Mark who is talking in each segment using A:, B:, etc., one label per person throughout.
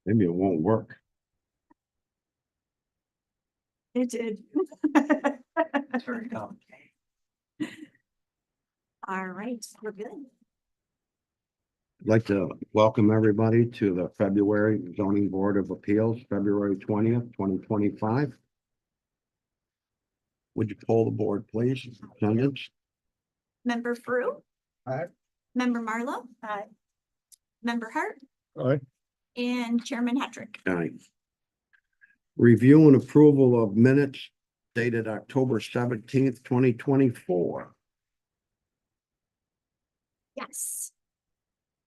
A: Maybe it won't work.
B: It did.
C: Turn it on.
B: All right, we're good.
A: I'd like to welcome everybody to the February Zoning Board of Appeals, February 20th, 2025. Would you poll the board, please? Attendance?
B: Member Frew.
A: Aye.
B: Member Marlowe. Aye. Member Hart
A: Aye.
B: and Chairman Hedrick.
A: Aye. Review and approval of minutes dated October 17th, 2024.
B: Yes.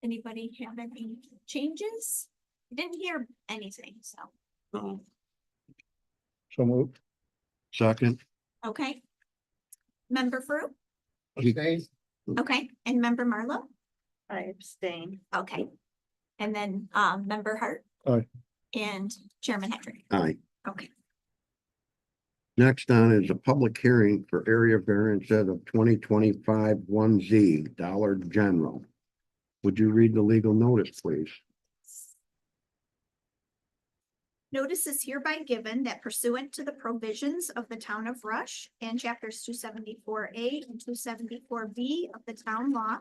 B: Anybody have any changes? I didn't hear anything, so,
A: So moved. Second.
B: okay. Member Frew,
A: Abstain.
B: okay, and Member Marlowe,
D: I abstain.
B: okay. And then, Member Hart.
A: Aye.
B: And Chairman Hedrick,
A: Aye.
B: okay.
A: Next on is a public hearing for area variances of 2025 1Z Dollar General. Would you read the legal notice, please?
B: Notice is hereby given that pursuant to the provisions of the Town of Rush and chapters 274A and 274B of the town law,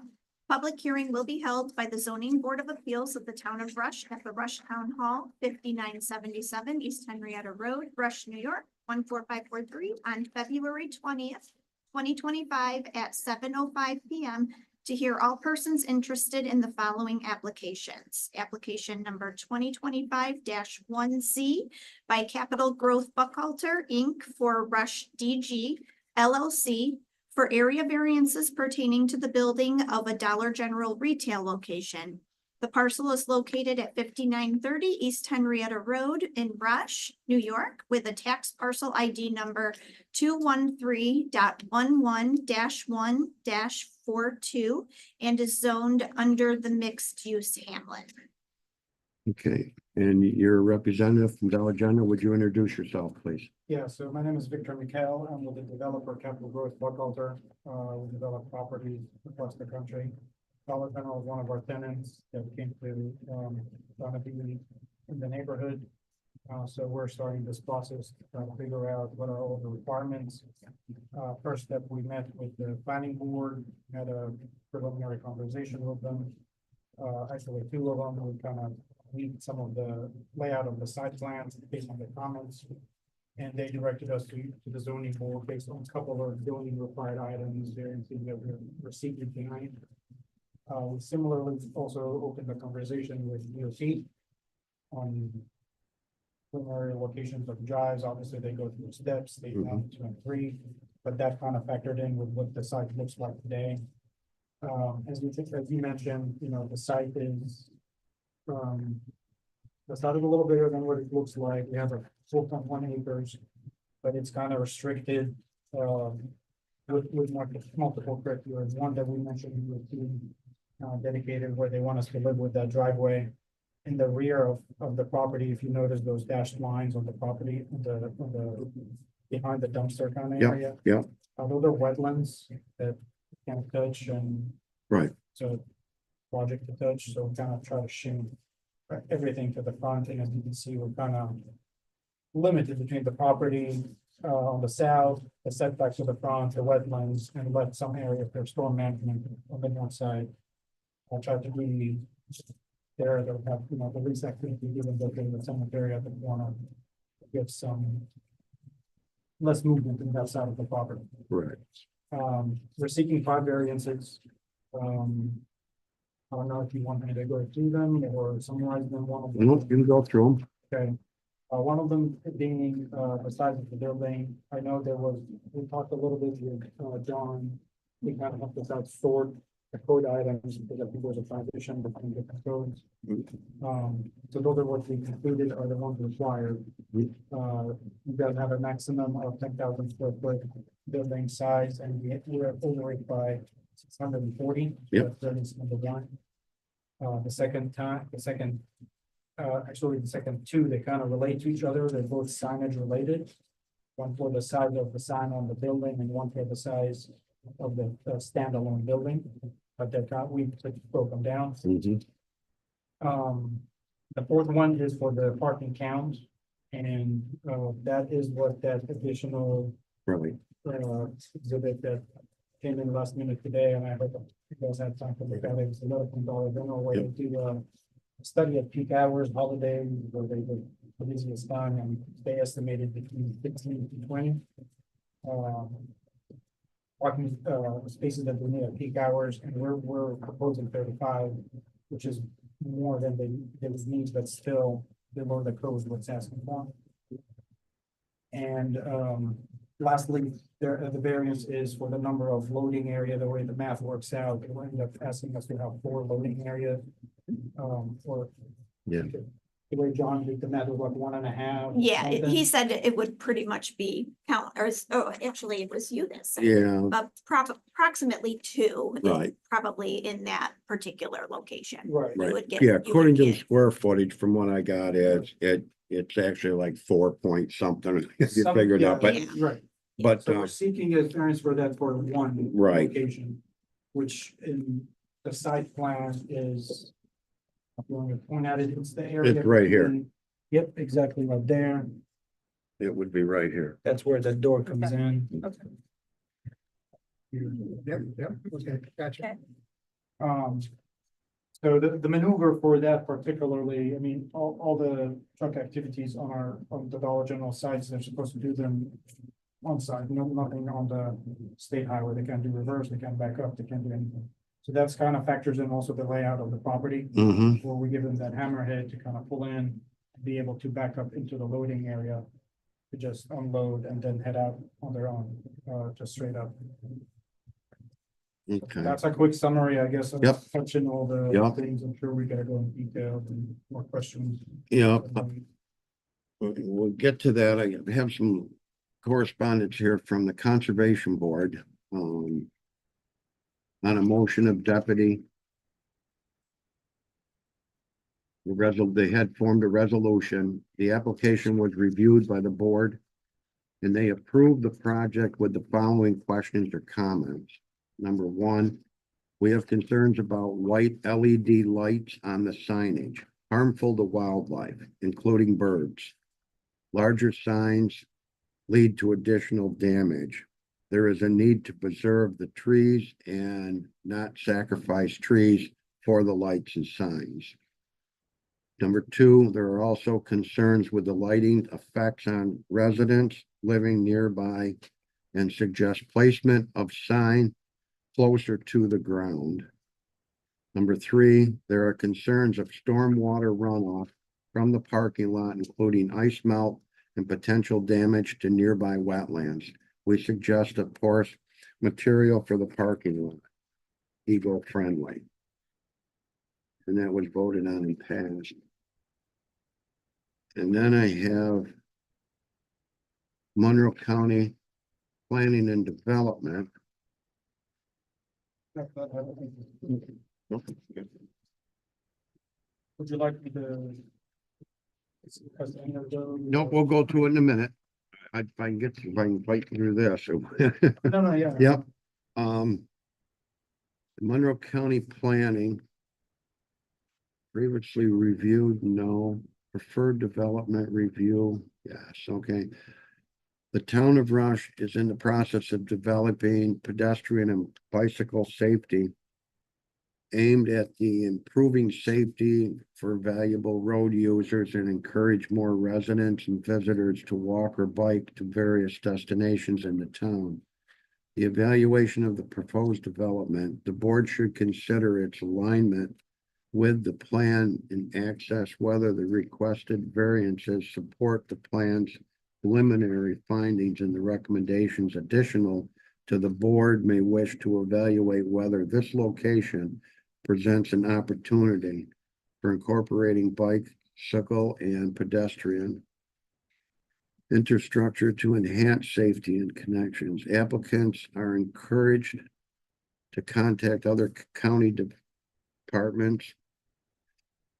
B: public hearing will be held by the Zoning Board of Appeals of the Town of Rush at the Rush Town Hall, 5977 East Henrietta Road, Rush, New York, 14543 on February 20th, 2025 at 7:05 PM to hear all persons interested in the following applications. Application number 2025-1Z by Capital Growth Buckhalter, Inc. for Rush DG LLC for area variances pertaining to the building of a Dollar General retail location. The parcel is located at 5930 East Henrietta Road in Rush, New York, with a tax parcel ID number 213.11-1-42 and is zoned under the mixed-use hamlet.
A: Okay, and you're a representative from Dollar General. Would you introduce yourself, please?
E: Yeah, so my name is Victor Mikhail. I'm with the developer Capital Growth Buckhalter. We develop properties across the country. Dollar General is one of our tenants that came to, gonna be in the neighborhood. So we're starting this process to try to figure out what are all the requirements. First step, we met with the planning board, had a preliminary conversation with them. Actually, two of them, we kind of read some of the layout of the site plans based on the comments. And they directed us to the zoning board based on a couple of zoning required items there and things that we're seeking tonight. We similarly also opened a conversation with DOT on preliminary locations of drives. Obviously, they go through steps, stage 1, 2, and 3, but that kind of factored in with what the site looks like today. As you mentioned, you know, the site is a little bigger than what it looks like. We have a 4.1 acres, but it's kind of restricted with multiple criteria. One that we mentioned with team dedicated where they want us to live with that driveway. In the rear of the property, if you notice those dashed lines on the property, behind the dumpster kind of area.
A: Yeah.
E: Those are wetlands that can't touch and.
A: Right.
E: So project to touch, so we kind of try to shim everything to the front, and as you can see, we're kind of limited between the property on the south, the setbacks to the front, the wetlands, and let some area for storm management on the north side. I'll try to be there that have, you know, the least activity given that there's a cemetery at the corner. Give some less movement in that side of the property.
A: Right.
E: We're seeking 5 variances. I don't know if you want me to go through them or summarize them. One of them.
A: You can go through them.
E: Okay. One of them being the size of the building. I know we talked a little bit with John. We kind of emphasized sort the code items because I think there's a transition between different codes. So those are what we concluded are the ones required. You guys have a maximum of 10,000 square foot building size, and we're over it by 640.
A: Yep.
E: That is number one. The second two, they kind of relate to each other. They're both signage related. One for the size of the sign on the building and one for the size of the standalone building. But we broke them down. The fourth one is for the parking count. And, that is what that additional,
A: Right.
E: exhibit that came in last minute today, and I hope you guys had time to look at it. It's $11, I don't know where they do a study at peak hours, holidays, where they would, the busiest time, and they estimated between 15 to 20. Parking, spaces that we need at peak hours, and we're proposing 35, which is more than they was needs, but still below the code what's asking for. And, lastly, the variance is for the number of loading area, the way the math works out, it will end up asking us to have 4 loading areas. Or.
A: Yeah.
E: The way John did the math was like 1.5.
B: Yeah, he
E: something.
B: said it would pretty much be count, actually, it was you that said.
A: Yeah,
B: Approximately 2.
A: Right.
B: Probably in that particular location.
E: Right.
B: You
A: right.
B: would get-
A: Yeah,
B: you would
A: according to the
B: get-
A: square footage, from what I got, it's actually like 4 point something, if you
E: Some-
A: figured
E: yeah,
A: out, but,
E: Right.
A: but,
E: So we're seeking a variance for that for one.
A: Right.
E: Location, which in the site plan is. I'm going to point out it, it's the area.
A: It's right here.
E: between- Yep, exactly right there.
A: it would be right here.
E: That's where the door comes in.
D: Okay.
E: Yep, okay, gotcha.
D: Okay.
E: So the maneuver for that particularly, I mean, all the truck activities on the Dollar General sites, they're supposed to do them on site, nothing on the state highway. They can't do reverse, they can't back up, they can't do anything. So that's kind of factors in also the layout of the property,
A: Mm-hmm,
E: where we give them that hammerhead to kind of pull in, be able to back up into the loading area, to just unload and then head out on their own, just straight up.
A: okay.
E: That's a quick summary, I guess, of
A: Yep.
E: touching all the
A: Yep.
E: things. I'm sure we gotta go in detail and more questions.
A: Yeah, we'll get to that. I have some correspondence here from the Conservation Board, on a motion of deputy. They had formed a resolution. The application was reviewed by the board, and they approved the project with the following questions or comments. Number one, we have concerns about white LED lights on the signage, harmful to wildlife, including birds. Larger signs lead to additional damage. There is a need to preserve the trees and not sacrifice trees for the lights and signs. Number two, there are also concerns with the lighting effects on residents living nearby and suggest placement of sign closer to the ground. Number three, there are concerns of stormwater runoff from the parking lot, including ice melt and potential damage to nearby wetlands. We suggest a porous material for the parking lot, eco-friendly. And that was voted on and passed. And then I have Monroe County Planning and Development.
E: Would you like me to? discuss any of those?
A: Nope, we'll go to it in a minute. If I can fight through this.
E: No, yeah.
A: Yep. Monroe County Planning. Previously reviewed, no. Preferred development review, yes, okay. The town of Rush is in the process of developing pedestrian and bicycle safety aimed at the improving safety for valuable road users and encourage more residents and visitors to walk or bike to various destinations in the town. The evaluation of the proposed development, the board should consider its alignment with the plan and access whether the requested variances support the plan's preliminary findings and the recommendations additional to the board may wish to evaluate whether this location presents an opportunity for incorporating bicycle and pedestrian infrastructure to enhance safety and connections. Applicants are encouraged to contact other county departments,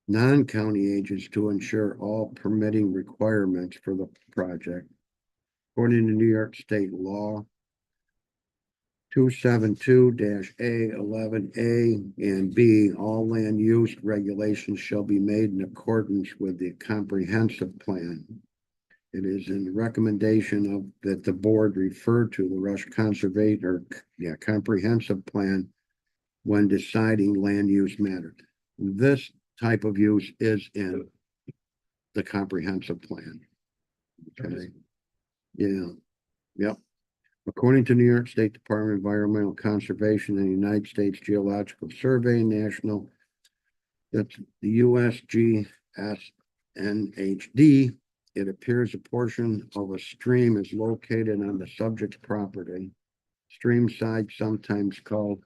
A: non-county agents to ensure all permitting requirements for the project. According to New York State law, 272-A11A and B, all land use regulations shall be made in accordance with the comprehensive plan. It is in the recommendation of that the board refer to the Rush comprehensive plan when deciding land use matters. This type of use is in the comprehensive plan. Okay. Yeah. Yep. According to New York State Department of Environmental Conservation and the United States Geological Survey National, that's the USGS it appears a portion of a stream is located on the subject's property. Stream side, sometimes called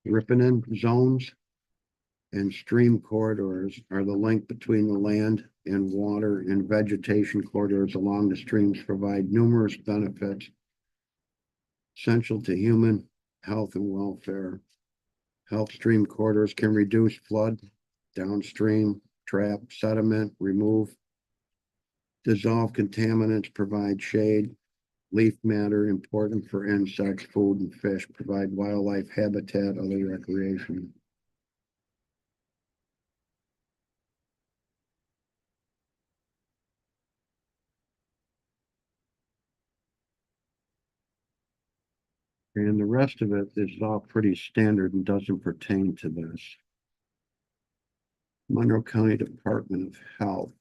A: Riparian zones, and stream corridors are the link between the land and water, and vegetation corridors along the streams provide numerous benefits essential to human health and welfare. Health stream corridors can reduce flood, downstream, trap sediment, remove, dissolve contaminants, provide shade, leaf matter important for insects, food, and fish, provide wildlife habitat, other recreation. And the rest of it is all pretty standard and doesn't pertain to this. Monroe County Department of Health.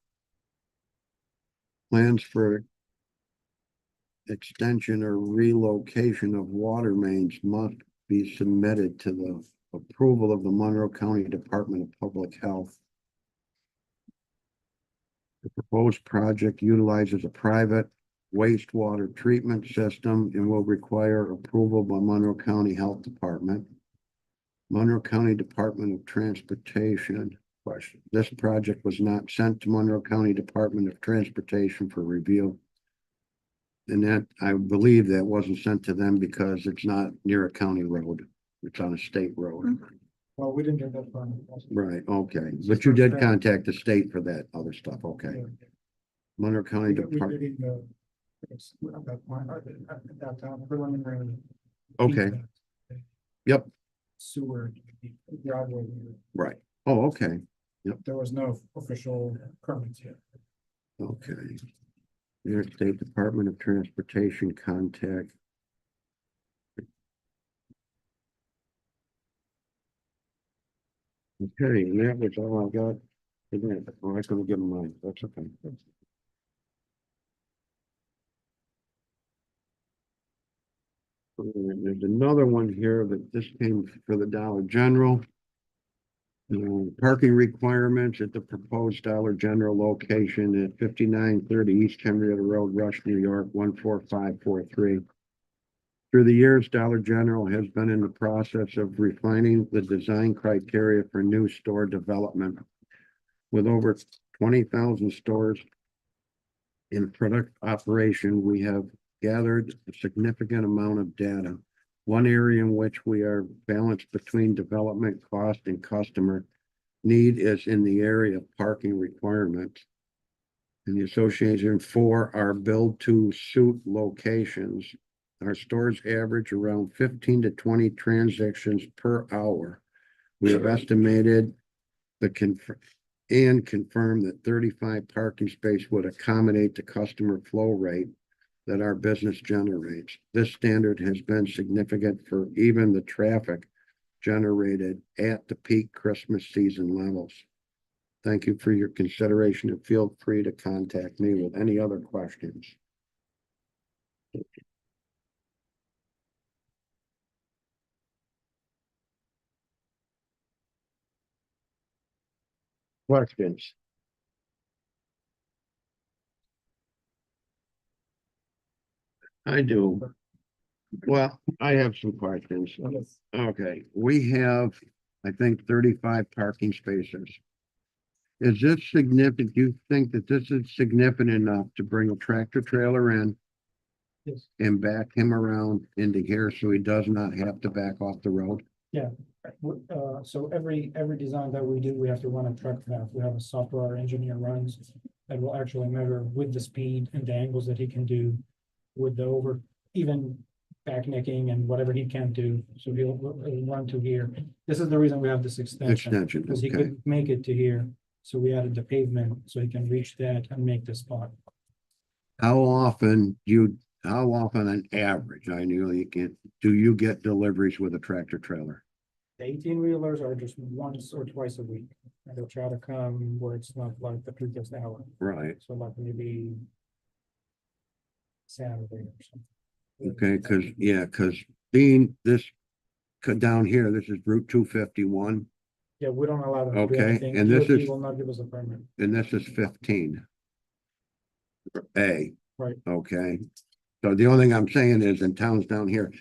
A: Plans for extension or relocation of water mains must be submitted to the approval of the Monroe County Department of Public Health. The proposed project utilizes a private wastewater treatment system and will require approval by Monroe County Health Department. Monroe County Department of Transportation. Question. This project was not sent to Monroe County Department of Transportation for review. And that, I believe that wasn't sent to them because it's not near a county road. It's on a state road.
E: Well, we didn't get that far.
A: Right, okay. But you did contact the state for that other stuff, okay. Monroe County
E: We
A: Department,
E: did at that point, at that time, preliminary.
A: okay,
E: feedback.
A: yep,
E: Sewer, driveway,
A: right. Oh, okay,
E: there was no official permits yet.
A: okay. New York State Department of Transportation contact. Okay, and that was all I got. Again, I'm not gonna give them mine, that's okay. There's another one here that this came for the Dollar General. Parking requirements at the proposed Dollar General location at 5930 East Henrietta Road, Rush, New York, 14543. Through the years, Dollar General has been in the process of refining the design criteria for new store development. With over 20,000 stores in product operation, we have gathered a significant amount of data. One area in which we are balanced between development cost and customer need is in the area of parking requirements. In the association for our build to suit locations, our stores average around 15 to 20 transactions per hour. We have estimated confirm that 35 parking space would accommodate the customer flow rate that our business generates. This standard has been significant for even the traffic generated at the peak Christmas season levels. Thank you for your consideration and feel free to contact me with any other questions. Questions? I do. Well, I have some questions.
E: Yes.
A: Okay, we have, I think, 35 parking spaces. Is this significant? Do you think that this is significant enough to bring a tractor trailer in
E: Yes.
A: and back him around into here so he does not have to back off the road?
E: So every design that we do, we have to run a truck path. We have a software engineer runs that will actually measure with the speed and the angles that he can do with the even back necking and whatever he can do, so he'll run to here. This is the reason we have this extension,
A: Extension,
E: because he
A: okay.
E: couldn't make it to here, so we added the pavement, so he can reach that and make the spot.
A: How often on average, I know you can't, do you get deliveries with a tractor trailer?
E: The 18-wheelers are just once or twice a week, and they'll try to come where it's not like the previous hour,
A: Right,
E: so like maybe Saturday or something.
A: okay, cause being this, down here, this is Route 251,
E: Yeah, we don't allow them to do
A: Okay,
E: anything.
A: and this
E: DOT
A: is-
E: will not give us a permit.
A: and this is 15. A.
E: Right.
A: Okay, so the only thing I'm saying is in towns down here,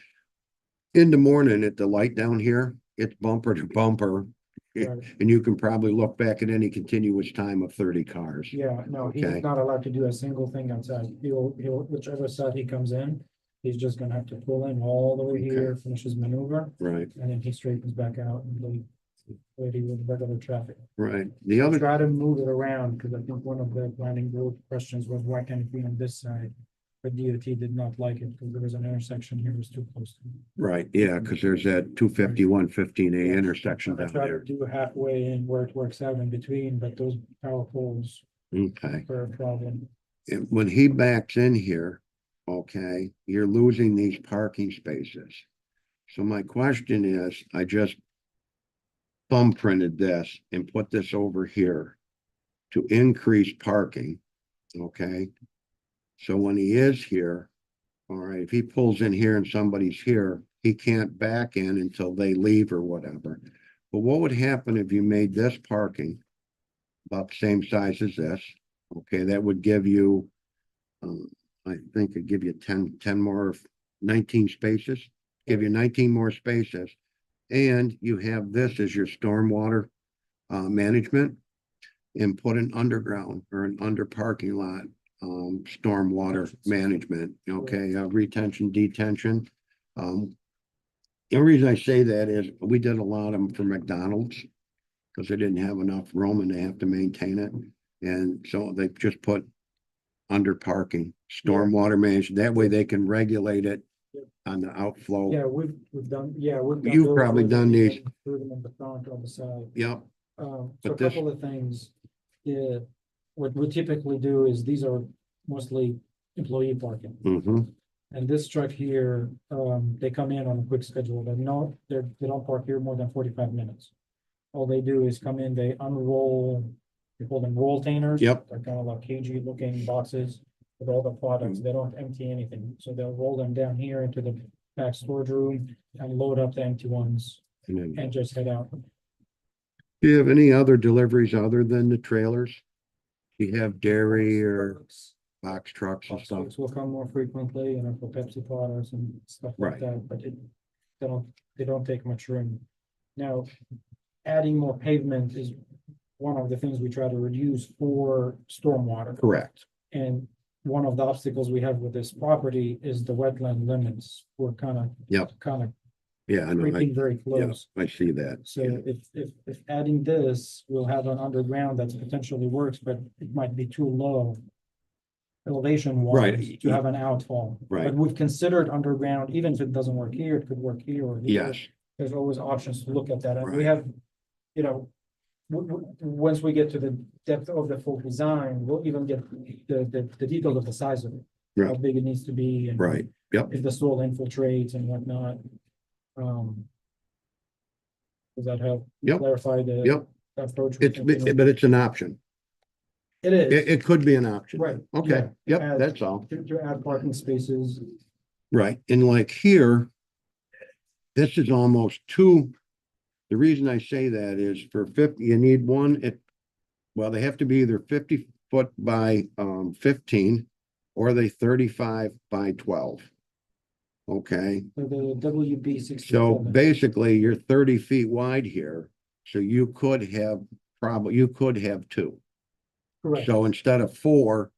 A: in the morning at the light down here, it's bumper to bumper.
E: Right.
A: And you can probably look back at any continuous time of 30 cars.
E: Yeah, no, he's
A: Okay.
E: not allowed to do a single thing outside. He'll, whichever side he comes in, he's just gonna have to pull in all the way
A: Okay.
E: here, finish his maneuver,
A: Right,
E: and then he straightens back out and leave. Waiting with regular traffic.
A: right. The other,
E: Try to move it around, because I think one of the planning board questions was why can't it be on this side? But DOT did not like it, because there was an intersection here, it was too close to.
A: right, yeah, because there's that 251 15A intersection
E: I
A: down
E: try to
A: there.
E: do halfway in where it works out in between, but those power poles
A: Okay,
E: are a problem.
A: and when he backs in here, okay, you're losing these parking spaces. So my question is, I just thumbprinted this and put this over here to increase parking, okay? So when he is here, all right, if he pulls in here and somebody's here, he can't back in until they leave or whatever. But what would happen if you made this parking about the same size as this? Okay, that would give you, I think it'd give you 10 more, 19 spaces, give you 19 more spaces. And you have this as your stormwater management, and put an underground or an under parking lot stormwater management, okay, retention, detention. The only reason I say that is we did a lot of them for McDonald's because they didn't have enough room and they have to maintain it. And so they just put under parking, stormwater management. That way they can regulate it on the outflow.
E: Yeah, we've done, we've. done
A: You've
E: those
A: probably
E: with
A: done
E: the-
A: these.
E: through them in the front or the side.
A: Yep,
E: So a
A: But this-
E: couple of things, yeah, what we typically do is these are mostly employee parking.
A: mm-hmm,
E: And this truck here, they come in on a quick schedule, they don't park here more than 45 minutes. All they do is come in, they unroll, they call them roll containers.
A: Yep.
E: They're kind of like cagey looking boxes with all the products, they don't empty anything, so they'll roll them down here into the back storage room and load up the empty ones
A: and then,
E: and just head out.
A: do you have any other deliveries other than the trailers? Do you have dairy or
E: Trucks,
A: box trucks and
E: box
A: stuff?
E: trucks will come more frequently, for Pepsi potters and stuff like
A: Right.
E: that, but they don't take much room. Now, adding more pavement is one of the things we try to reduce for stormwater.
A: Correct,
E: And one of the obstacles we have with this property is the wetland limits. We're kind of.
A: Yep.
E: Kind of
A: yeah, I know,
E: creeping very
A: yeah,
E: close.
A: I see that.
E: So if adding this, we'll have an underground that's potentially works, but it might be too low. Elevation wise
A: Right.
E: to have an outfall.
A: Right.
E: But we've considered underground, even if it doesn't work here, it could work here or here.
A: Yes,
E: There's always options to look at that, and we
A: Right.
E: have, once we get to the depth of the full design, we'll even get the details of the size of it. How
A: Right.
E: big it needs to be. And
A: right, yep,
E: if the soil infiltrates and whatnot. Does that help?
A: Yep.
E: Clarify the.
A: Yep.
E: Approach. we're
A: it's,
E: thinking of?
A: but it's an option.
E: It is.
A: It could be an option.
E: Right.
A: Okay,
E: yeah,
A: yep,
E: add-
A: that's all.
E: To add parking spaces.
A: Right, and like here, this is almost two. The reason I say that is for 50, you need one, well, they have to be either 50 foot by 15 or they 35 by 12. Okay,
E: For the WB
A: so
E: 67.
A: basically you're 30 feet wide here, so you could have two.
E: Correct.
A: So instead of 4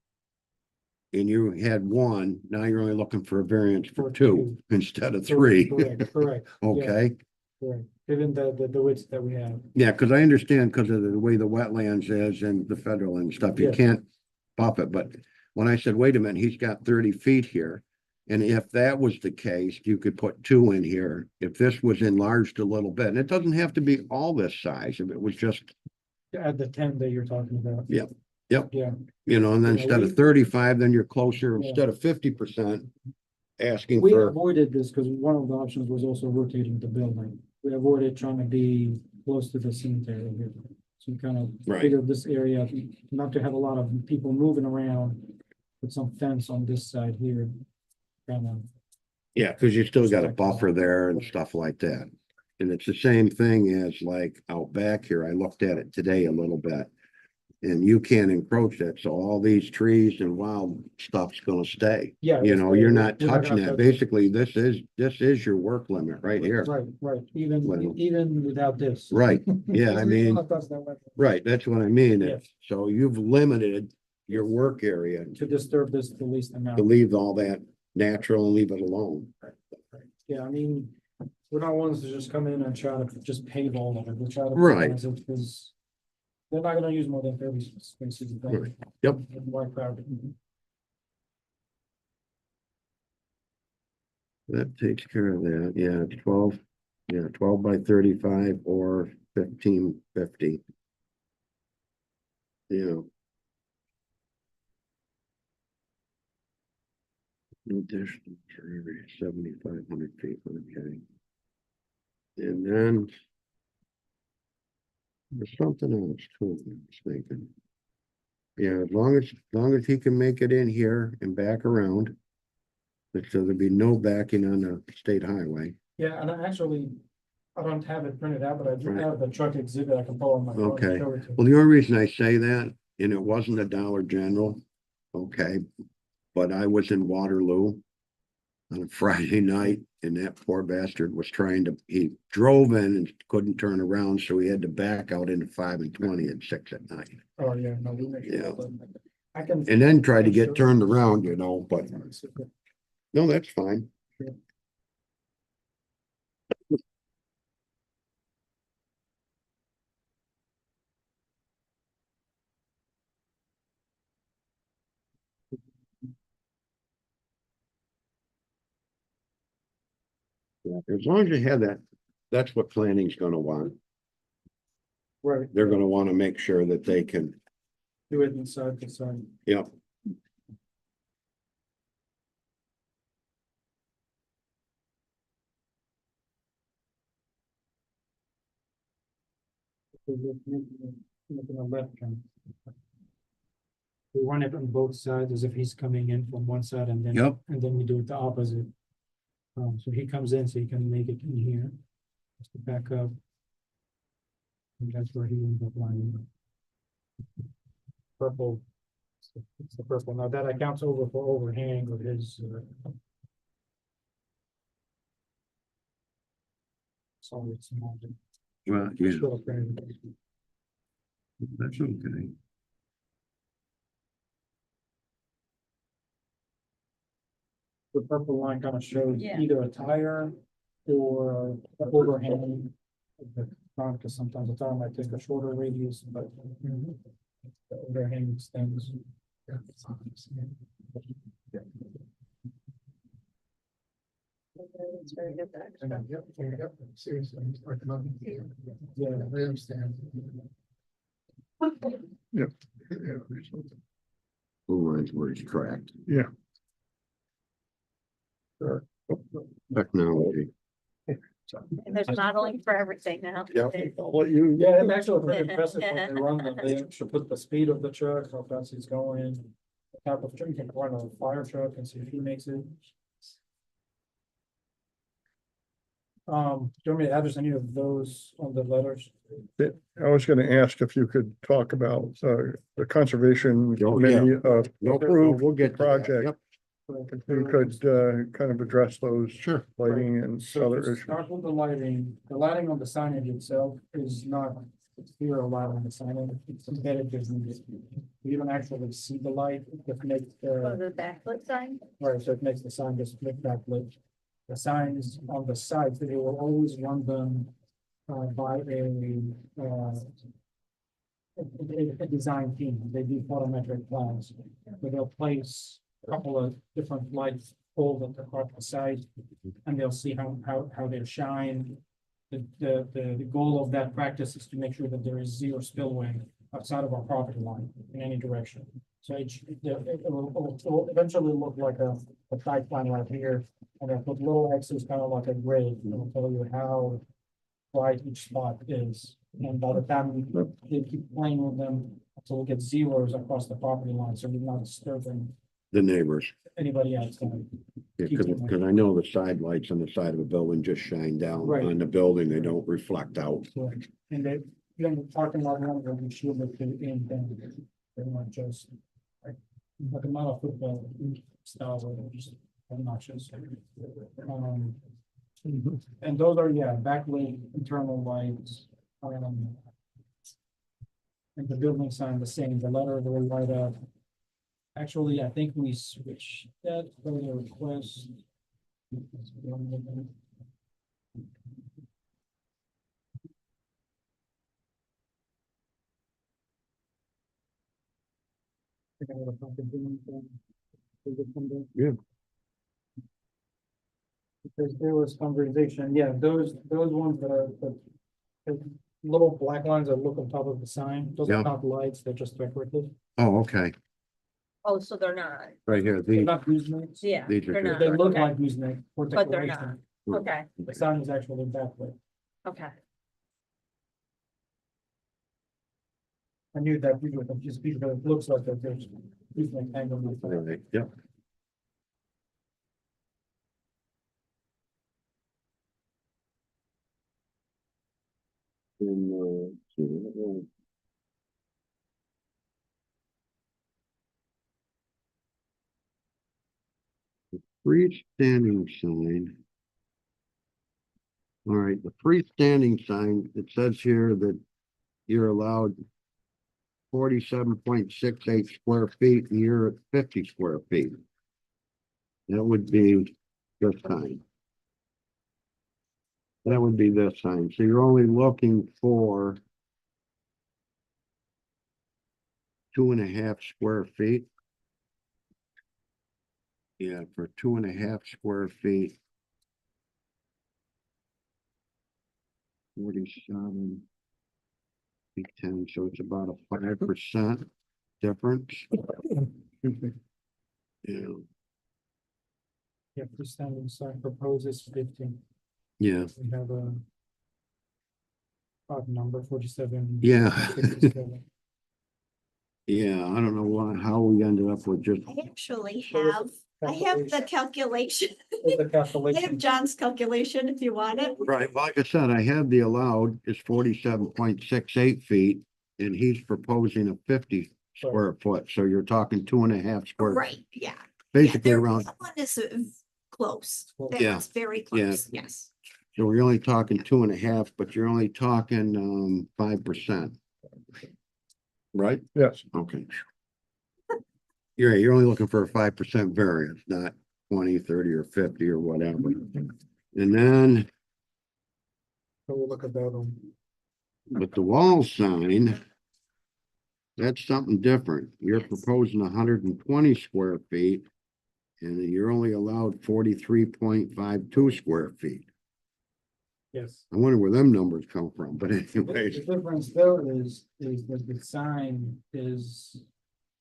A: and you had 1, now you're only looking for a variance for
E: For
A: 2
E: two.
A: instead of
E: Correct,
A: 3.
E: Correct. Yeah,
A: Okay,
E: correct. Given the width that we have.
A: yeah, because I understand because of the way the wetlands is and the federal and stuff, you
E: Yes.
A: can't buff it, but when I said, wait a minute, he's got 30 feet here. And if that was the case, you could put 2 in here. If this was enlarged a little bit, and it doesn't have to be all this size, if it was just,
E: At the 10 that you're talking about.
A: Yeah. Yep.
E: Yeah,
A: you know, and then
E: Yeah,
A: instead of
E: we-
A: 35, then you're closer,
E: Yeah.
A: instead of 50%. Asking
E: we
A: for,
E: avoided this because one of the options was also rotating the building. We avoided trying to be close to the cemetery here. So we kind of
A: Right.
E: figured this area, not to have a lot of people moving around. Put some fence on this side here. Kind of,
A: yeah, because you still got a buffer there and stuff like that. And it's the same thing as like out back here. I looked at it today a little bit. And you can't encroach it, so all these trees and wild stuff's gonna stay.
E: yeah.
A: You know, you're not
E: we're
A: touching
E: gonna
A: that.
E: touch it.
A: Basically, this is your work limit right here.
E: Right,
A: Well-
E: even without this.
A: Right, yeah, I
E: We
A: mean,
E: wanna touch that wetland
A: right, that's what I mean.
E: Yes.
A: So you've limited your work area
E: To disturb this the least amount.
A: to leave all that natural and leave it alone.
E: Yeah, I mean, we're not ones to just come in and try to just pave all of it, we try to.
A: Right.
E: optimize it, because they're not gonna use more than 30 spaces. a day.
A: Right. Yep.
E: And why crowd it?
A: That takes care of that, yeah, 12 by 35 or 1550. Yeah. Additional for every 7,500 feet, okay. And then there's something else too, I was thinking. Yeah, as long as he can make it in here and back around. So there'd be no backing on the state highway.
E: Yeah, and I don't have it printed out, but I do
A: Right.
E: have the truck exhibit I can pull on my phone. and
A: Okay.
E: show it to you.
A: Well, the only reason I say that, and it wasn't a Dollar General, okay, but I was in Waterloo on a Friday night, and that poor bastard was he drove in and couldn't turn around, so he had to back out into 5 and 20 at 6 at night.
E: Oh, yeah, no, we make sure.
A: Yeah.
E: I can.
A: And then tried to get turned around, you know, but no, that's fine. Yeah, as long as you have that, that's what planning's gonna want.
E: Right.
A: They're gonna wanna make sure that they can,
E: Do it inside the sign.
A: yep.
E: Making a left turn. We run it on both sides as if he's coming in from one side and then.
A: Yep.
E: And then we do it the opposite. So he comes in, so he can make it in here. Just to back up. And that's where he ends up lining up. Purple. It's the purple. Now that accounts over for overhang of his. Sorry, it's small.
A: Well, yeah,
E: Still a frame.
A: that's okay.
E: The purple line kind of shows
D: Yeah.
E: either a tire or an overhang of the front, because sometimes the tire might take a shorter radius, but the overhang extends.
D: It's very good, actually.
E: Seriously. Yeah,
F: I understand.
A: Blue line's where it's cracked.
F: Yeah.
A: Technology.
D: And there's modeling for everything now.
A: Yep.
F: I'll let you.
E: yeah, it's actually pretty impressive when they run them. They actually put the speed of the truck, how fast he's going. The type of truck, you can run a fire truck and see if he makes it. Do you want me to address any of those on the letters?
F: I was gonna ask if you could talk about the conservation
A: Oh, yeah.
F: committee,
A: No,
F: approved
A: we'll get to that.
F: project.
A: Yep.
F: If you could kind of address those
A: Sure.
F: lighting and
E: So
F: other
E: to
F: issues.
E: start with the lighting on the signage itself is not clear light on the signage, it's embedded vision. You don't actually see the light, it makes
D: Oh, the backlit sign?
E: right, so it makes the sign just flick backlit. The signs on the sides, they will always run them by a design team. They do photometric plans, where they'll place a couple of different lights pole at the side, and they'll see how they shine. The goal of that practice is to make sure that there is zero spillway outside of our property line in any direction. So it will eventually look like a site plan right here, and they'll put little X's, kind of like a grade, and it'll tell you how wide each spot is. And by the time they keep playing with them, until we get zeros across the property line, so we're not disturbing
A: The neighbors,
E: anybody else.
A: because I know the side lights on the side of a building just shine down
E: Right.
A: on the building, they don't reflect out.
E: And they, then the parking lot one will be shielded to in them. They're not just like a model football style, where they're just obnoxious. And those are, yeah, backlit internal lights. And the building sign the same, the letter will light up. Actually, I think we switched that for the request.
A: Yeah.
E: Because there was conversation, yeah, those ones that are the little black lines that look on top of the sign, those
A: Yeah.
E: are not lights, they're just decorative.
A: Oh, okay,
D: Oh, so they're not,
A: right here,
E: They're
A: the,
E: not goosenecks.
D: yeah,
A: These are
D: they're
A: good.
D: not,
E: They look
D: okay,
E: like gooseneck for
D: But they're
E: decoration.
D: okay,
E: The sign is actually backlit.
D: okay.
E: I knew that people would confuse people, but it looks like that there's gooseneck hanging on the side.
A: Right, yep. Freestanding sign. All right, the freestanding sign, it says here that you're allowed 47.68 square feet and you're at 50 square feet. That would be this sign. That would be this sign. So you're only looking for 2.5 square feet. Yeah, for 2.5 square feet. 47. 10, so it's about a 5% difference. Yeah,
E: Yeah, freestanding sign proposes 15.
A: yeah,
E: We have a odd number 47.
A: yeah.
E: 57.
A: Yeah, I don't know why, how we ended up with just,
B: I actually
E: So there's a
B: have the calculation.
E: There's a
B: I have
E: calculation.
B: John's calculation if you want it.
A: right, like I said, I had the allowed is 47.68 feet. And he's proposing a 50 square foot, so you're talking 2.5 square.
B: Right, yeah.
A: Basically
B: Yeah,
A: around,
B: that one is close.
A: Yeah.
B: That's very
A: Yeah.
B: close, yes.
A: so we're only talking 2.5, but you're only talking 5%. Right?
F: Yes,
A: Okay. You're only looking for a 5% variance, not 20, 30, or 50 or whatever. And then
E: So we'll look at that one.
A: with the wall sign, that's something different. You're
B: Yes.
A: proposing 120 square feet. And you're only allowed 43.52 square feet.
E: Yes.
A: I wonder where them numbers come from, but
E: The
A: anyways,
E: difference there is that the sign is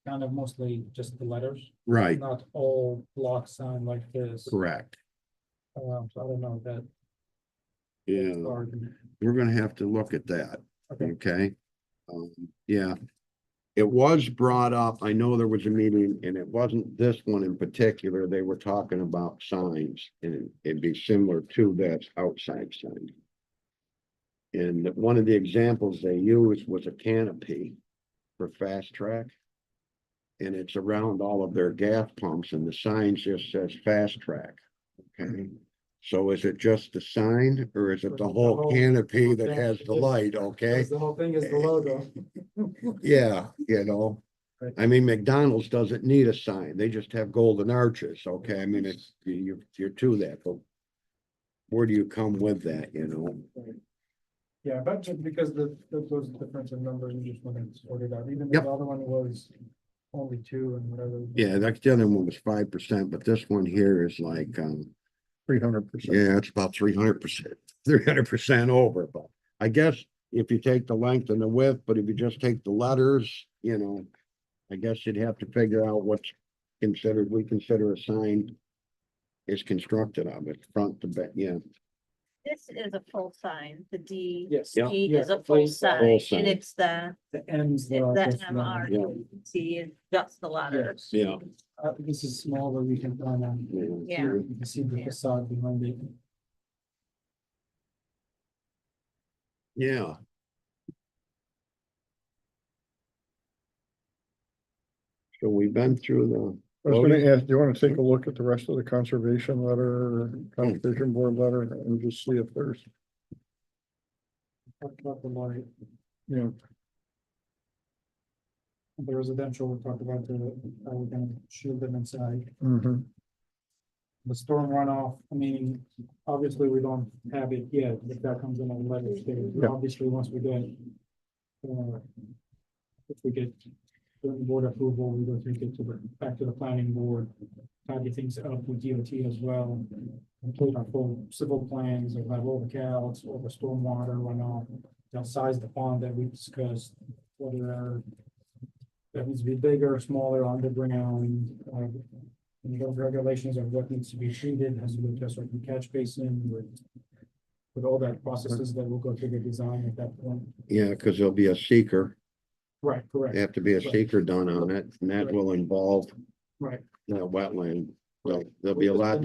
E: kind of mostly just the letters,
A: right,
E: not all block sign like this.
A: correct.
E: So I don't know that.
A: Yeah, we're gonna have to look at that,
E: Okay.
A: okay? Yeah. It was brought up, I know there was a meeting, and it wasn't this one in particular, they were talking about signs, and it'd be similar to that outside sign. And one of the examples they used was a canopy for Fast Track. And it's around all of their gas pumps, and the sign just says Fast Track, okay? So is it just the sign, or is it the whole canopy that has the light, okay?
E: The whole thing is the logo.
A: Yeah,
E: Right.
A: I mean, McDonald's doesn't need a sign, they just have golden arches, okay, I mean, it's, you're to that, but where do you come with that,
E: Yeah, but just because those difference in numbers, we just want to sort it out, even though
A: Yep.
E: the other one was only two and whatever.
A: Yeah, that's the other one was 5%, but this one here is like,
F: 300%.
A: yeah, it's about 300%, 300% over, but I guess if you take the length and the width, but if you just take the letters, you know, I guess you'd have to figure out what's considered, we consider a sign is constructed of it, front to back, yeah.
D: This is a full sign, the D.
E: Yes.
A: Yeah.
D: D
E: Yeah,
D: is a
E: full
D: full
E: sign.
D: sign,
A: Full
D: and
A: sign.
D: it's the,
E: The ends.
D: the
E: just
D: MR,
A: Yeah.
D: T is just the letters.
A: Yeah.
E: This is small, but we can find out.
D: Yeah.
E: You can see the
D: Yeah.
E: facade behind it.
A: Yeah. So we've been through
F: I was gonna ask, do you wanna take a look at the rest of the conservation letter, conservation board letter, and just see if there's,
E: Talked about the light,
F: you know,
E: the residential, we talked about how we're gonna shield them inside.
F: mhm,
E: The storm runoff, I mean, obviously, we don't have it yet, but that comes in a later stage.
F: Yeah.
E: Obviously, once we get. If we get the board approval, we go take it to back to the planning board. Tidy things up with DOT as well. Complete our full civil plans, we'll have all the calcs, all the stormwater runoff. They'll size the pond that we discussed, whether. That needs to be bigger, smaller, underground, and those regulations of what needs to be treated, has to go to a certain catch basin with all that processes that will go through the design at that point.
A: Yeah, because there'll be a seeker,
E: Right, correct,
A: there have to be a seeker done on it, and that will involve
E: right,
A: the wetland. So
E: right.
A: there'll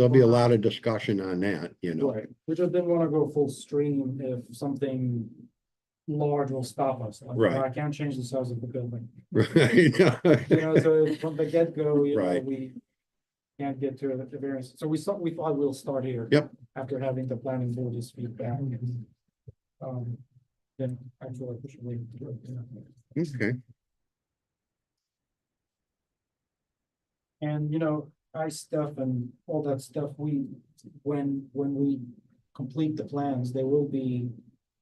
A: be a lot of discussion on that, you know.
E: Right, we just didn't wanna go full stream if something large will stop us. Like,
A: Right.
E: I can't change the size of the building.
A: Right.
E: You know, so from the get-go, you know,
A: Right.
E: we can't get to the variance. So we thought we'll start here.
A: Yep.
E: After having the planning board's feedback. Then actually officially.
A: Okay,
E: And, you know, ice stuff and all that stuff, when we complete the plans, there will be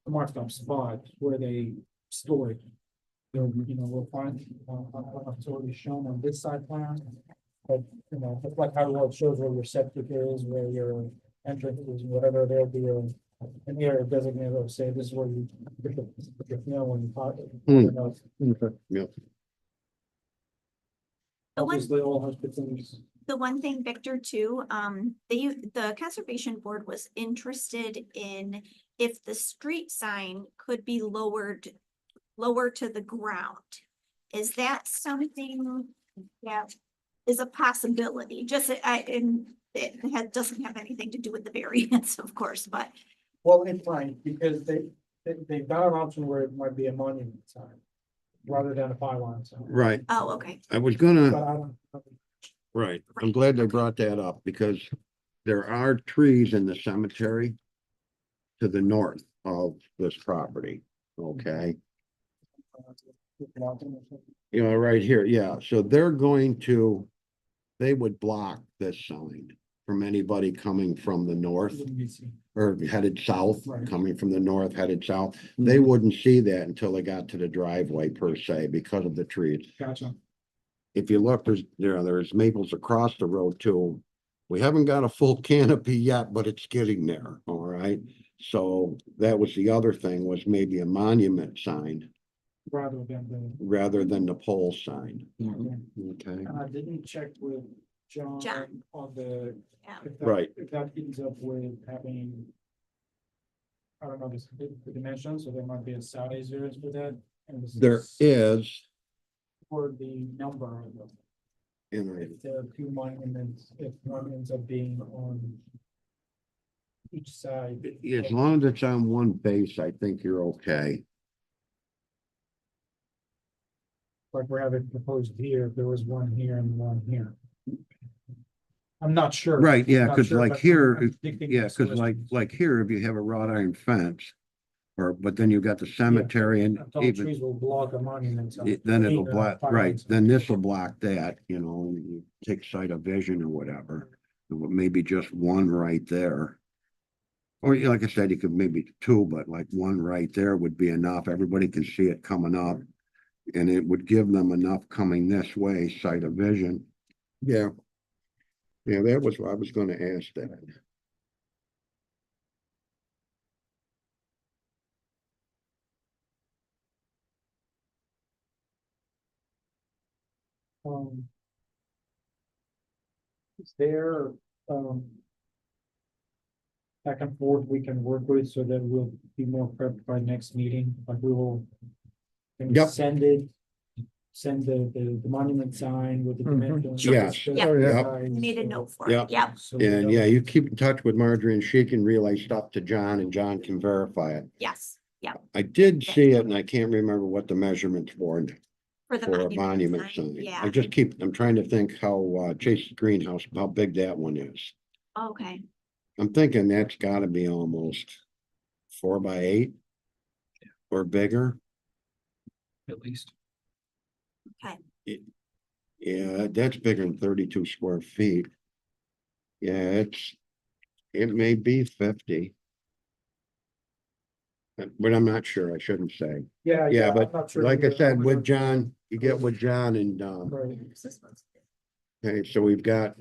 E: a marked up spot where they store it. There, you know, we'll find, it's already shown on this side plan. But, you know, just like how it shows where your septic is, where your entrance is, whatever, there'll be an area designated, or say this is where you, put your, you know, when you park it.
A: Hmm.
E: You know,
F: okay.
B: The one-
E: obviously, all hospitals.
B: The one thing, Victor, too, the conservation board was interested in if the street sign could be lowered lower to the ground. Is that something that is a possibility? Just, doesn't have anything to do with the variance, of course, but
E: Well, it's fine, because they've got an option where it might be a monument sign. Rather than a pylon sign.
A: right.
B: oh, okay.
A: I was
E: But
A: gonna,
E: I don't.
A: right, I'm glad they brought that up because there are trees in the cemetery to the north of this property, okay? You know, right here, yeah, so they're going to, they would block this sign from anybody coming from the north or headed south,
E: Right.
A: coming from the north, headed south. They wouldn't see that until they got to the driveway per se because of the trees.
E: Gotcha.
A: If you look, there's maples across the road too. We haven't got a full canopy yet, but it's getting there, all right? So that was the other thing, was maybe a monument sign rather than the pole sign. Okay,
E: And I didn't check with John
B: John.
E: on the.
B: Yeah.
E: if that-
A: Right.
E: If that ends up with having. I don't know, the dimensions, so there might be a size variance for that. And this
A: there is,
E: for the number of them.
A: and
E: If there are two monuments, if one ends up being on. Each side.
A: as long as it's on one base, I think you're okay.
E: Like we're having proposed here, if there was one here and one here. I'm not sure.
A: Right, yeah,
E: Not
A: 'cause
E: sure,
A: like
E: but
A: here,
E: I'm thinking
A: Yeah,
E: this
A: cause
E: was-
A: like here, if you have a wrought iron fence. But then you've got the cemetery and
E: Tall
A: even,
E: trees will block a monument. sign.
A: then it'll
E: Either
A: block,
E: fire
A: right,
E: sign.
A: then this will block that, you know, you take sight of vision or whatever. Maybe just one right there. Or yeah, like I said, you could maybe two, but like one right there would be enough. Everybody can see it coming up. And it would give them enough coming this way, sight of vision. Yeah. Yeah, that was what I was gonna ask that.
E: Um. Is there, back and forth we can work with so that we'll be more prepped by next meeting, but we will. can we
A: Yep.
E: Send the monument sign with the
F: Mhm.
E: dimensions.
A: Yes.
B: Yeah.
F: Oh, yeah.
B: I made a note for
A: Yeah.
B: it. Yeah,
E: So
A: And
E: that-
A: yeah, you keep in touch with Marjorie and she can relay stuff to John and John can verify it.
B: yes, yeah,
A: I did see it and I can't remember what the measurements were
B: for the
A: for a monument
B: sign.
A: sign.
B: Yeah,
A: I just keep, I'm trying to think how Chase's greenhouse, how big that one is.
B: okay,
A: I'm thinking that's gotta be almost 4x8 or bigger.
C: At least.
B: okay.
A: Yeah, that's bigger than 32 square feet. Yeah, it may be 50. But I'm not sure, I shouldn't say.
E: Yeah.
A: Yeah,
E: I'm
A: but
E: not sure
A: like I
E: either.
A: said, with John, you get with John and,
E: Right.
A: okay, so we've got,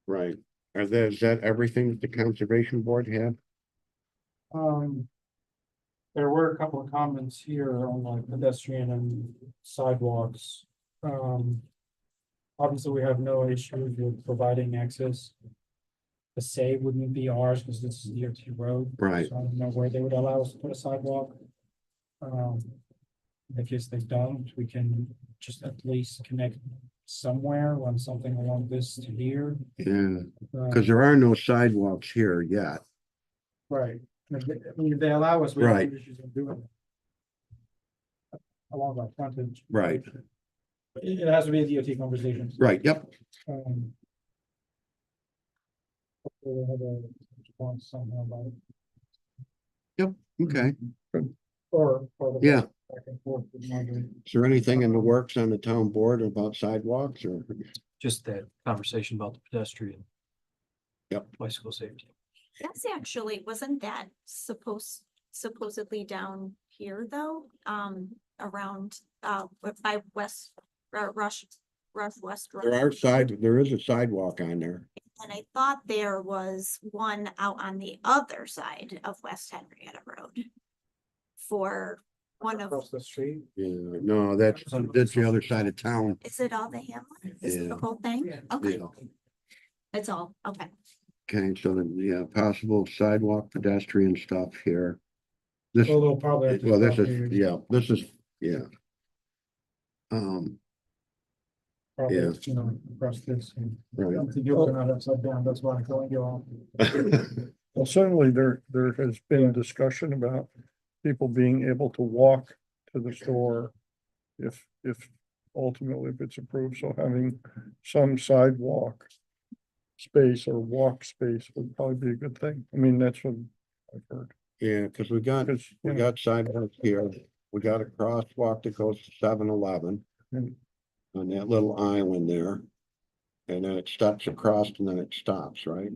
A: right. Is that everything that the conservation board had?
E: There were a couple of comments here on like pedestrian and sidewalks. Obviously, we have no issues with providing access. The say wouldn't be ours because this is DOT road.
A: Right.
E: So I don't know where they would allow us to put a sidewalk. In case they don't, we can just at least connect somewhere, run something along this to here.
A: Yeah,
E: Uh,
A: because there are no sidewalks here yet.
E: Right, I mean, if they allow us, we have
A: Right.
E: no issues in doing it. Along our frontage.
A: Right.
E: But it has to be a DOT conversation.
A: Right, yep,
E: Um. Hopefully they have a response somehow about it,
A: okay.
E: or. the
A: Yeah.
E: Back and forth with Marjorie.
A: Is there anything in the works on the town board about sidewalks or?
C: Just that conversation about the pedestrian.
A: Yep.
C: Bicycle safety.
B: That's actually, wasn't that supposedly down here though? Around, by West, West.
A: There is a sidewalk on there.
B: And I thought there was one out on the other side of West Henrietta Road. For one of,
E: Across the street.
A: Yeah, no, that's the other side of town.
B: is it all the Hamlet? Is it
A: Yeah.
B: the whole thing? Okay,
A: Yeah.
B: that's all, okay.
A: Okay, so then, yeah, possible sidewalk pedestrian stuff here. This,
E: Well, they'll probably. have to
A: well, this
E: stop
A: is,
E: here,
A: yeah.
E: probably,
A: yeah.
E: You know, across this. And I
A: Right.
E: don't think you'll turn out upside down, that's why I'm calling you off.
F: Well, certainly there has been discussion about people being able to walk to the store. If ultimately if it's approved, so having some sidewalk space or walk space would probably be a good thing. I mean, that's what I've heard.
A: Yeah, because we got sidewalks here. We got a crosswalk that goes to 7-Eleven.
F: Mm.
A: On that little island there. And then it steps across and then it stops, right?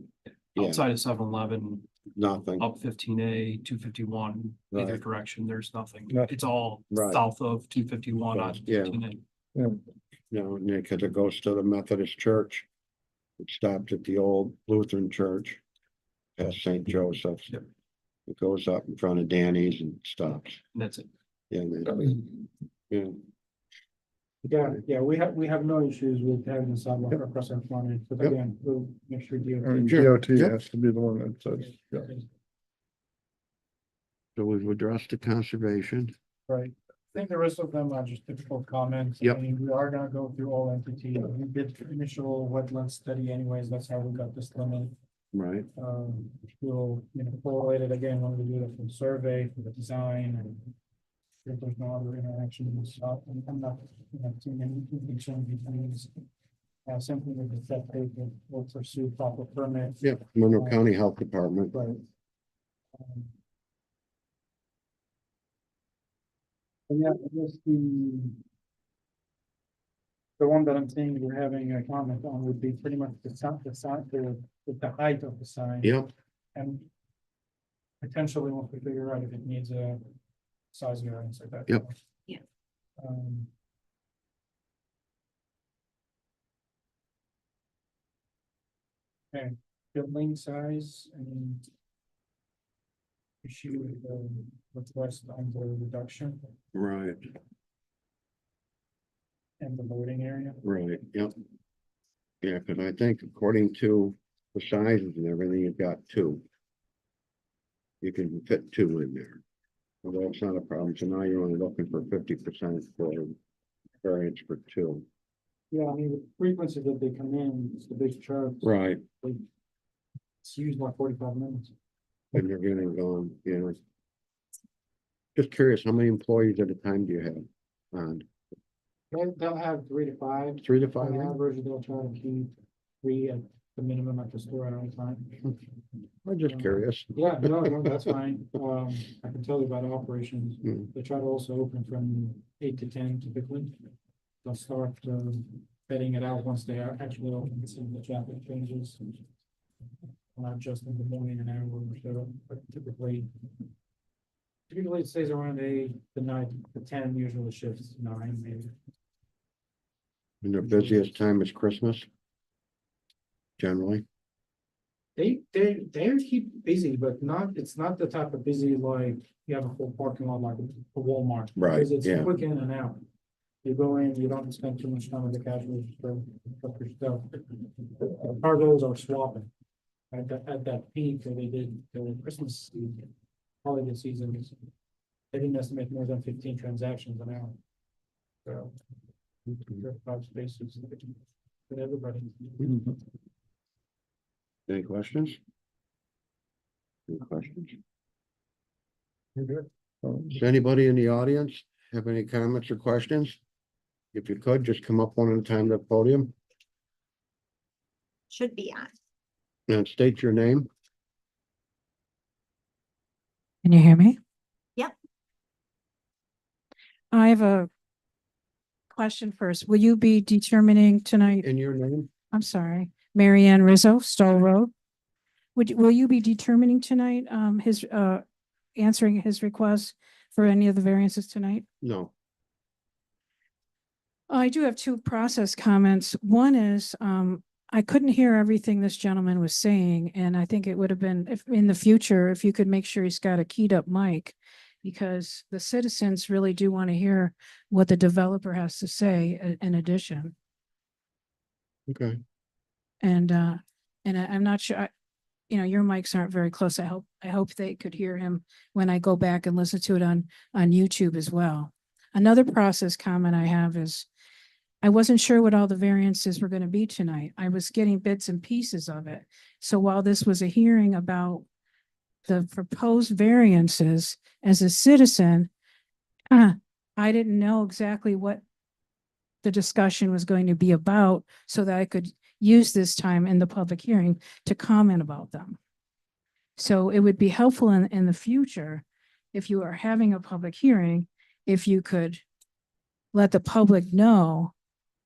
A: Yeah,
C: Outside of 7-Eleven,
A: nothing.
C: up 15A, 251, either
A: Right.
C: direction, there's nothing.
F: Nothing.
C: It's all
A: Right.
C: south of 251 on
A: Yeah.
C: 15A.
A: No, because it goes to the Methodist church. It stops at the old Lutheran church. Past St. Joseph's.
C: Yep.
A: It goes up in front of Danny's and stops.
C: And that's it.
A: Yeah, yeah,
E: Yeah, we have no issues with having a sidewalk across our frontage, but
A: Yep.
E: again, we'll make sure
F: And
E: DOT.
A: Sure.
F: DOT
A: Yep.
F: has to be the one that says, yeah.
A: so we've addressed the conservation.
E: Right, I think the rest of them are just typical comments.
A: Yep.
E: I mean, we are gonna go through all entities, we did initial wetland study anyways, that's how we got this limit.
A: Right,
E: We'll, correlate it again when we do the full survey for the design and. If there's no other interaction and stuff, and I'm not, seeing any concern between these. Simply with the septic, we'll pursue proper permit.
A: yeah, Monroe County Health Department.
E: Right. And yeah, I guess the one that I'm saying we're having a comment on would be pretty much the the height of the sign.
A: Yep,
E: And potentially once we figure out if it needs a size variance or that.
A: Yep.
B: Yeah.
E: Um, Okay, building size, issue with the request on the reduction
A: Right,
E: and the loading area.
A: right, yep. Yeah, cause I think according to the sizes and everything, you've got two. You can fit two in there. Well, that's not a problem. So now you're only looking for 50% for variance for two.
E: Yeah, I mean, the frequency that they come in, it's the big chart.
A: Right,
E: It's used like 45 minutes.
A: and you're getting gone, you know. Just curious, how many employees at a time do you have?
E: They'll have 3 to 5.
A: 3 to 5?
E: On average, they'll try to keep 3 at the minimum at the store at all time.
A: I'm just curious.
E: Yeah, no, that's fine. I can tell you about operations.
A: Hmm.
E: They try to also open from 8 to 10 typically. They'll start bedding it out once they are actually open, some of the traffic changes. Not just in the morning and hour or so, but typically it stays around 8 to 9 to 10, usually shifts 9 maybe.
A: And their busiest time is Christmas? Generally?
E: They keep busy, but it's not the type of busy like you have a full parking lot like a Walmart.
A: Right,
E: Because it's
A: yeah.
E: quick in and out. You go in, you don't spend too much time at the cash register, pick up your stuff. Cargoes are swapping. At that peak that they did the Christmas season, holiday season, they didn't estimate more than 15 transactions an hour. So. 5 spaces. But everybody.
A: Any questions? Any questions?
E: You're good.
A: Does anybody in the audience have any comments or questions? If you could, just come up one at a time to the podium
B: Should be on.
A: and state your name.
G: Can you hear me?
B: Yep.
G: I have a question first. Will you be determining tonight?
A: And your name?
G: I'm sorry, Mary Ann Rizzo, Stoll Road. Will you be determining tonight, answering his request for any of the variances tonight?
A: No.
G: I do have 2 process comments. One is, I couldn't hear everything this gentleman was saying, and I think it would have been, if in the future, if you could make sure he's got a keyed up mic, because the citizens really do want to hear what the developer has to say in addition.
A: Okay.
G: And I'm not sure, your mics aren't very close. I hope they could hear him when I go back and listen to it on YouTube as well. Another process comment I have is, I wasn't sure what all the variances were going to be tonight. I was getting bits and pieces of it. So while this was a hearing about the proposed variances, as a citizen, I didn't know exactly what the discussion was going to be about so that I could use this time in the public hearing to comment about them. So it would be helpful in the future, if you are having a public hearing, if you could let the public know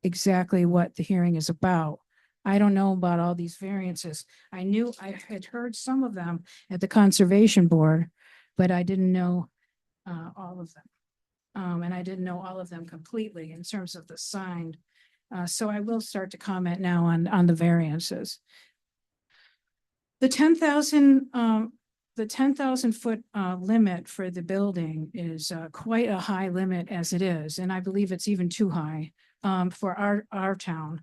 G: exactly what the hearing is about. I don't know about all these variances. I knew I had heard some of them at the Conservation Board, but I didn't know all of them. And I didn't know all of them completely in terms of the sign. So I will start to comment now on the variances. The 10,000 foot limit for the building is quite a high limit as it is, and I believe it's even too high for our town.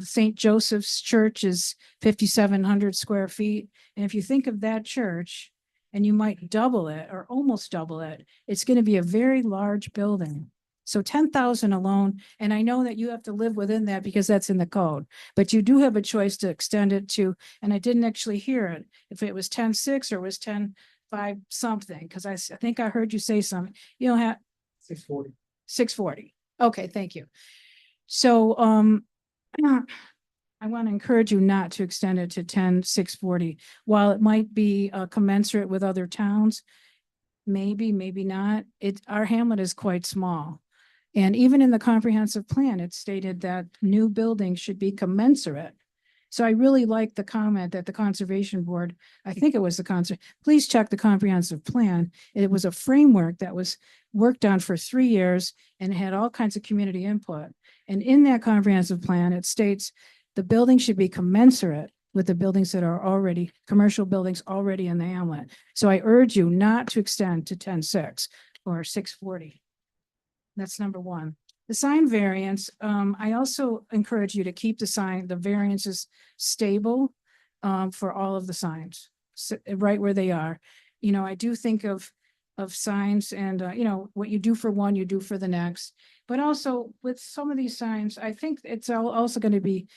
G: St. Joseph's Church is 5,700 square feet, and if you think of that church, and you might double it or almost double it, it's going to be a very large building. So 10,000 alone, and I know that you have to live within that because that's in the code, but you do have a choice to extend it to, and I didn't actually hear it, if it was 10.6 or was 10.5 something, because I think I heard you say something,
E: 640.
G: 640. Okay, thank you. So, I want to encourage you not to extend it to 10.640. While it might be commensurate with other towns, maybe not. Our hamlet is quite small. And even in the comprehensive plan, it stated that new buildings should be commensurate. So I really like the comment that the Conservation Board, I think it was please check the comprehensive plan. It was a framework that was worked on for 3 years and had all kinds of community input. And in that comprehensive plan, it states the building should be commensurate with the buildings that are already, commercial buildings already in the hamlet. So I urge you not to extend to 10-6 or 640. That's number one. The sign variance, I also encourage you to keep the variances stable for all of the signs, right where they are. You know, I do think of signs and, you know, what you do for one, you do for the next. But also with some of these signs, I think it's also going to be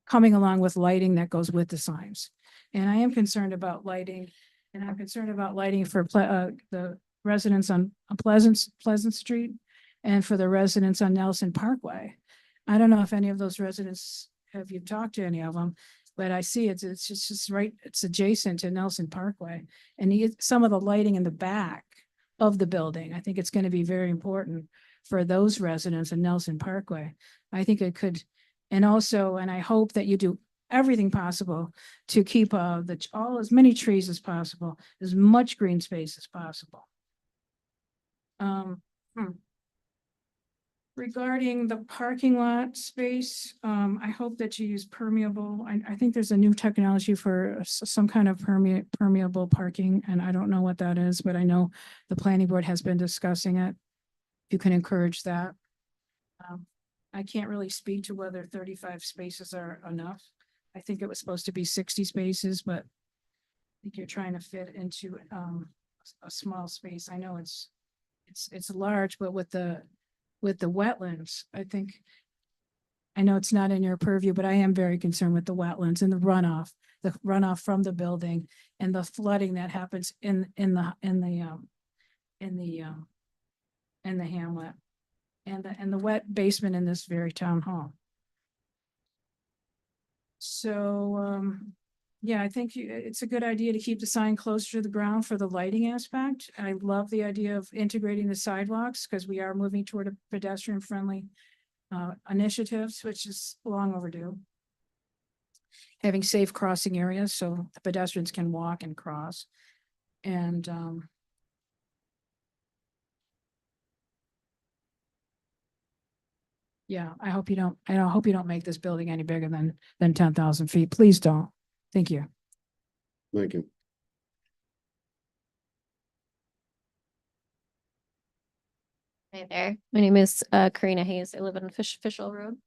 G: coming along with lighting that goes with the signs. And I am concerned about lighting, and I'm concerned about lighting for the residents on Pleasant Street and for the residents on Nelson Parkway. I don't know if any of those residents, have you talked to any of them? But I see it's just right, it's adjacent to Nelson Parkway. And some of the lighting in the back of the building, I think it's going to be very important for those residents in Nelson Parkway. I think it could, and I hope that you do everything possible to keep as many trees as possible, as much green space as possible. Regarding the parking lot space, I hope that you use permeable. I think there's a new technology for some kind of permeable parking, and I don't know what that is, but I know the planning board has been discussing it. You can encourage that. I can't really speak to whether 35 spaces are enough. I think it was supposed to be 60 spaces, but I think you're trying to fit into a small space. I know it's large, but with the wetlands, I know it's not in your purview, but I am very concerned with the wetlands and the runoff from the building and the flooding that happens in the hamlet and the wet basement in this very town hall. So, yeah, I think it's a good idea to keep the sign closer to the ground for the lighting aspect. I love the idea of integrating the sidewalks because we are moving toward a pedestrian friendly initiatives, which is long overdue. Having safe crossing areas so the pedestrians can walk and cross. And yeah, I hope you don't make this building any bigger than 10,000 feet. Please don't. Thank you.
A: Thank you.
D: Hi there. My name is Karina Hayes. I live on Fishel Road.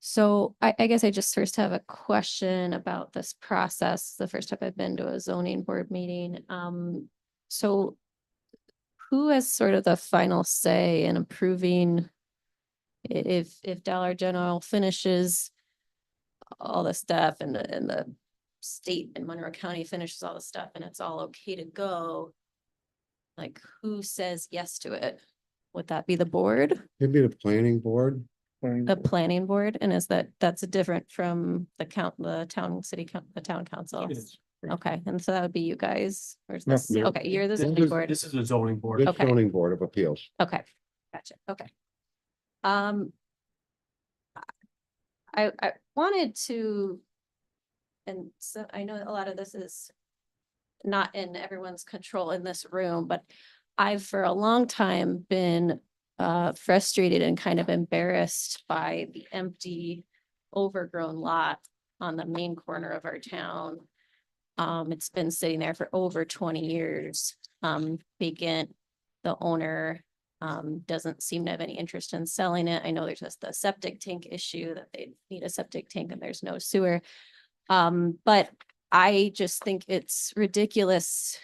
D: So I guess I just first have a question about this process. The first time I've been to a zoning board meeting. So who has sort of the final say in approving if Dollar General finishes all the stuff and the state and Monroe County finishes all the stuff and it's all okay to go? Like, who says yes to it? Would that be the board?
A: It'd be the planning board.
D: The planning board? And that's different from the town council?
C: It is.
D: Okay, and so that would be you guys, or is
F: No.
D: this,
A: No.
D: okay, you're the
C: This
D: zoning
C: is-
D: board,
C: This is a zoning board.
A: Good
D: Okay.
A: zoning board of appeals.
D: okay, gotcha, okay. I wanted to, and so I know a lot of this is not in everyone's control in this room, but I've for a long time been frustrated and kind of embarrassed by the empty, overgrown lot on the main corner of our town. It's been sitting there for over 20 years, vacant. The owner doesn't seem to have any interest in selling it. I know there's just the septic tank issue that they need a septic tank and there's no sewer. But I just think it's ridiculous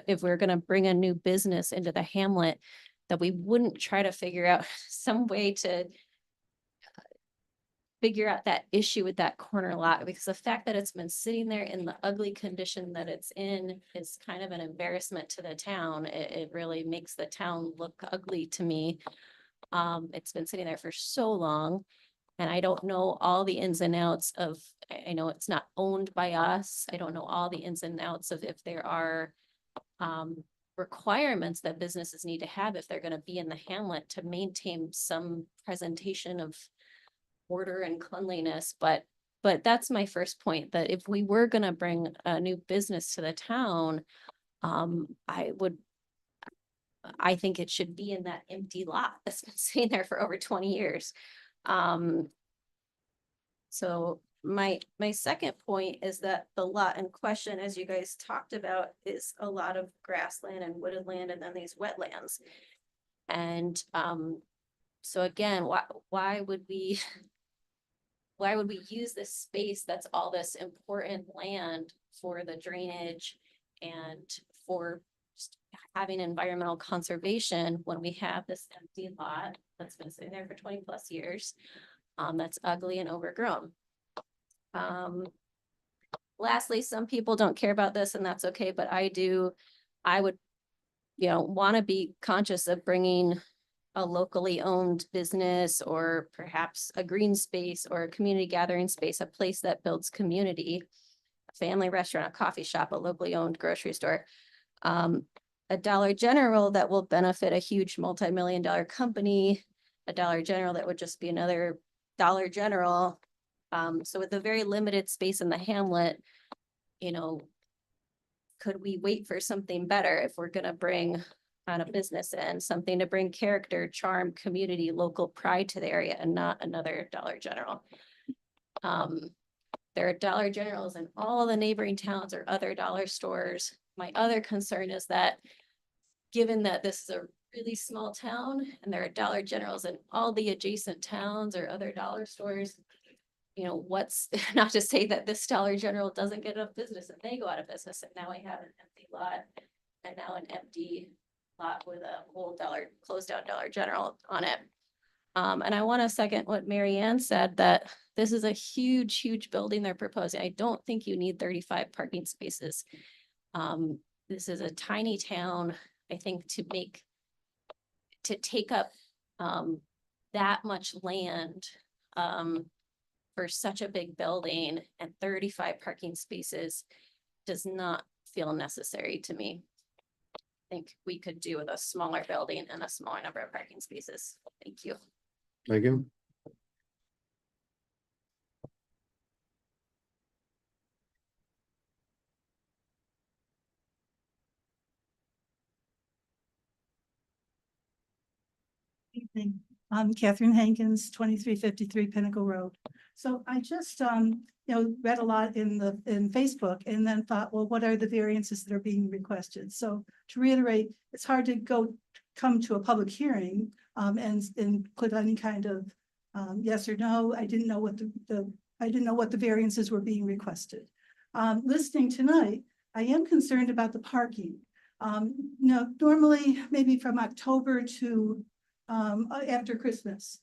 D: if we're gonna bring a new business into the hamlet, that we wouldn't try to figure out some way to figure out that issue with that corner lot, because the fact that it's been sitting there in the ugly condition that it's in is kind of an embarrassment to the town. It really makes the town look ugly to me. It's been sitting there for so long. And I don't know all the ins and outs of, I know it's not owned by us. I don't know all the ins and outs of if there are requirements that businesses need to have if they're going to be in the hamlet to maintain some presentation of order and cleanliness, but that's my first point, that if we were gonna bring a new business to the town, I think it should be in that empty lot that's been sitting there for over 20 years. So my second point is that the lot in question, as you guys talked about, is a lot of grassland and wooded land and then these wetlands. And so again, why would we use this space that's all this important land for the drainage and for just having environmental conservation when we have this empty lot that's been sitting there for 20+ years, that's ugly and overgrown. Lastly, some people don't care about this, and that's okay, but I do. I would, want to be conscious of bringing a locally owned business, or perhaps a green space or a community gathering space, a place that builds community, a family restaurant, a coffee shop, a locally owned grocery store, a Dollar General that will benefit a huge multi-million-dollar company, a Dollar General that would just be another Dollar General. So with a very limited space in the hamlet, could we wait for something better if we're gonna bring on a business in, something to bring character, charm, community, local pride to the area, and not another Dollar General? There are Dollar Generals in all the neighboring towns or other dollar stores. My other concern is that, given that this is a really small town and there are Dollar Generals in all the adjacent towns or other dollar stores, what's not to say that this Dollar General doesn't get enough business and they go out of business, and now we have an empty lot and now an empty lot with a whole closed down Dollar General on it. And I want to second what Mary Ann said, that this is a huge, huge building they're proposing. I don't think you need 35 parking spaces. This is a tiny town. I think to take up that much land for such a big building and 35 parking spaces does not feel necessary to me. I think we could do with a smaller building and a smaller number of parking spaces. Thank you.
A: Thank you.
H: Evening. I'm Catherine Hankins, 2353 Pinnacle Road. So I just, read a lot in Facebook, and then thought, well, what are the variances that are being requested? So to reiterate, it's hard to come to a public hearing and put any kind of yes or no. I didn't know what the variances were being requested. Listening tonight, I am concerned about the parking. Normally maybe from October to after Christmas,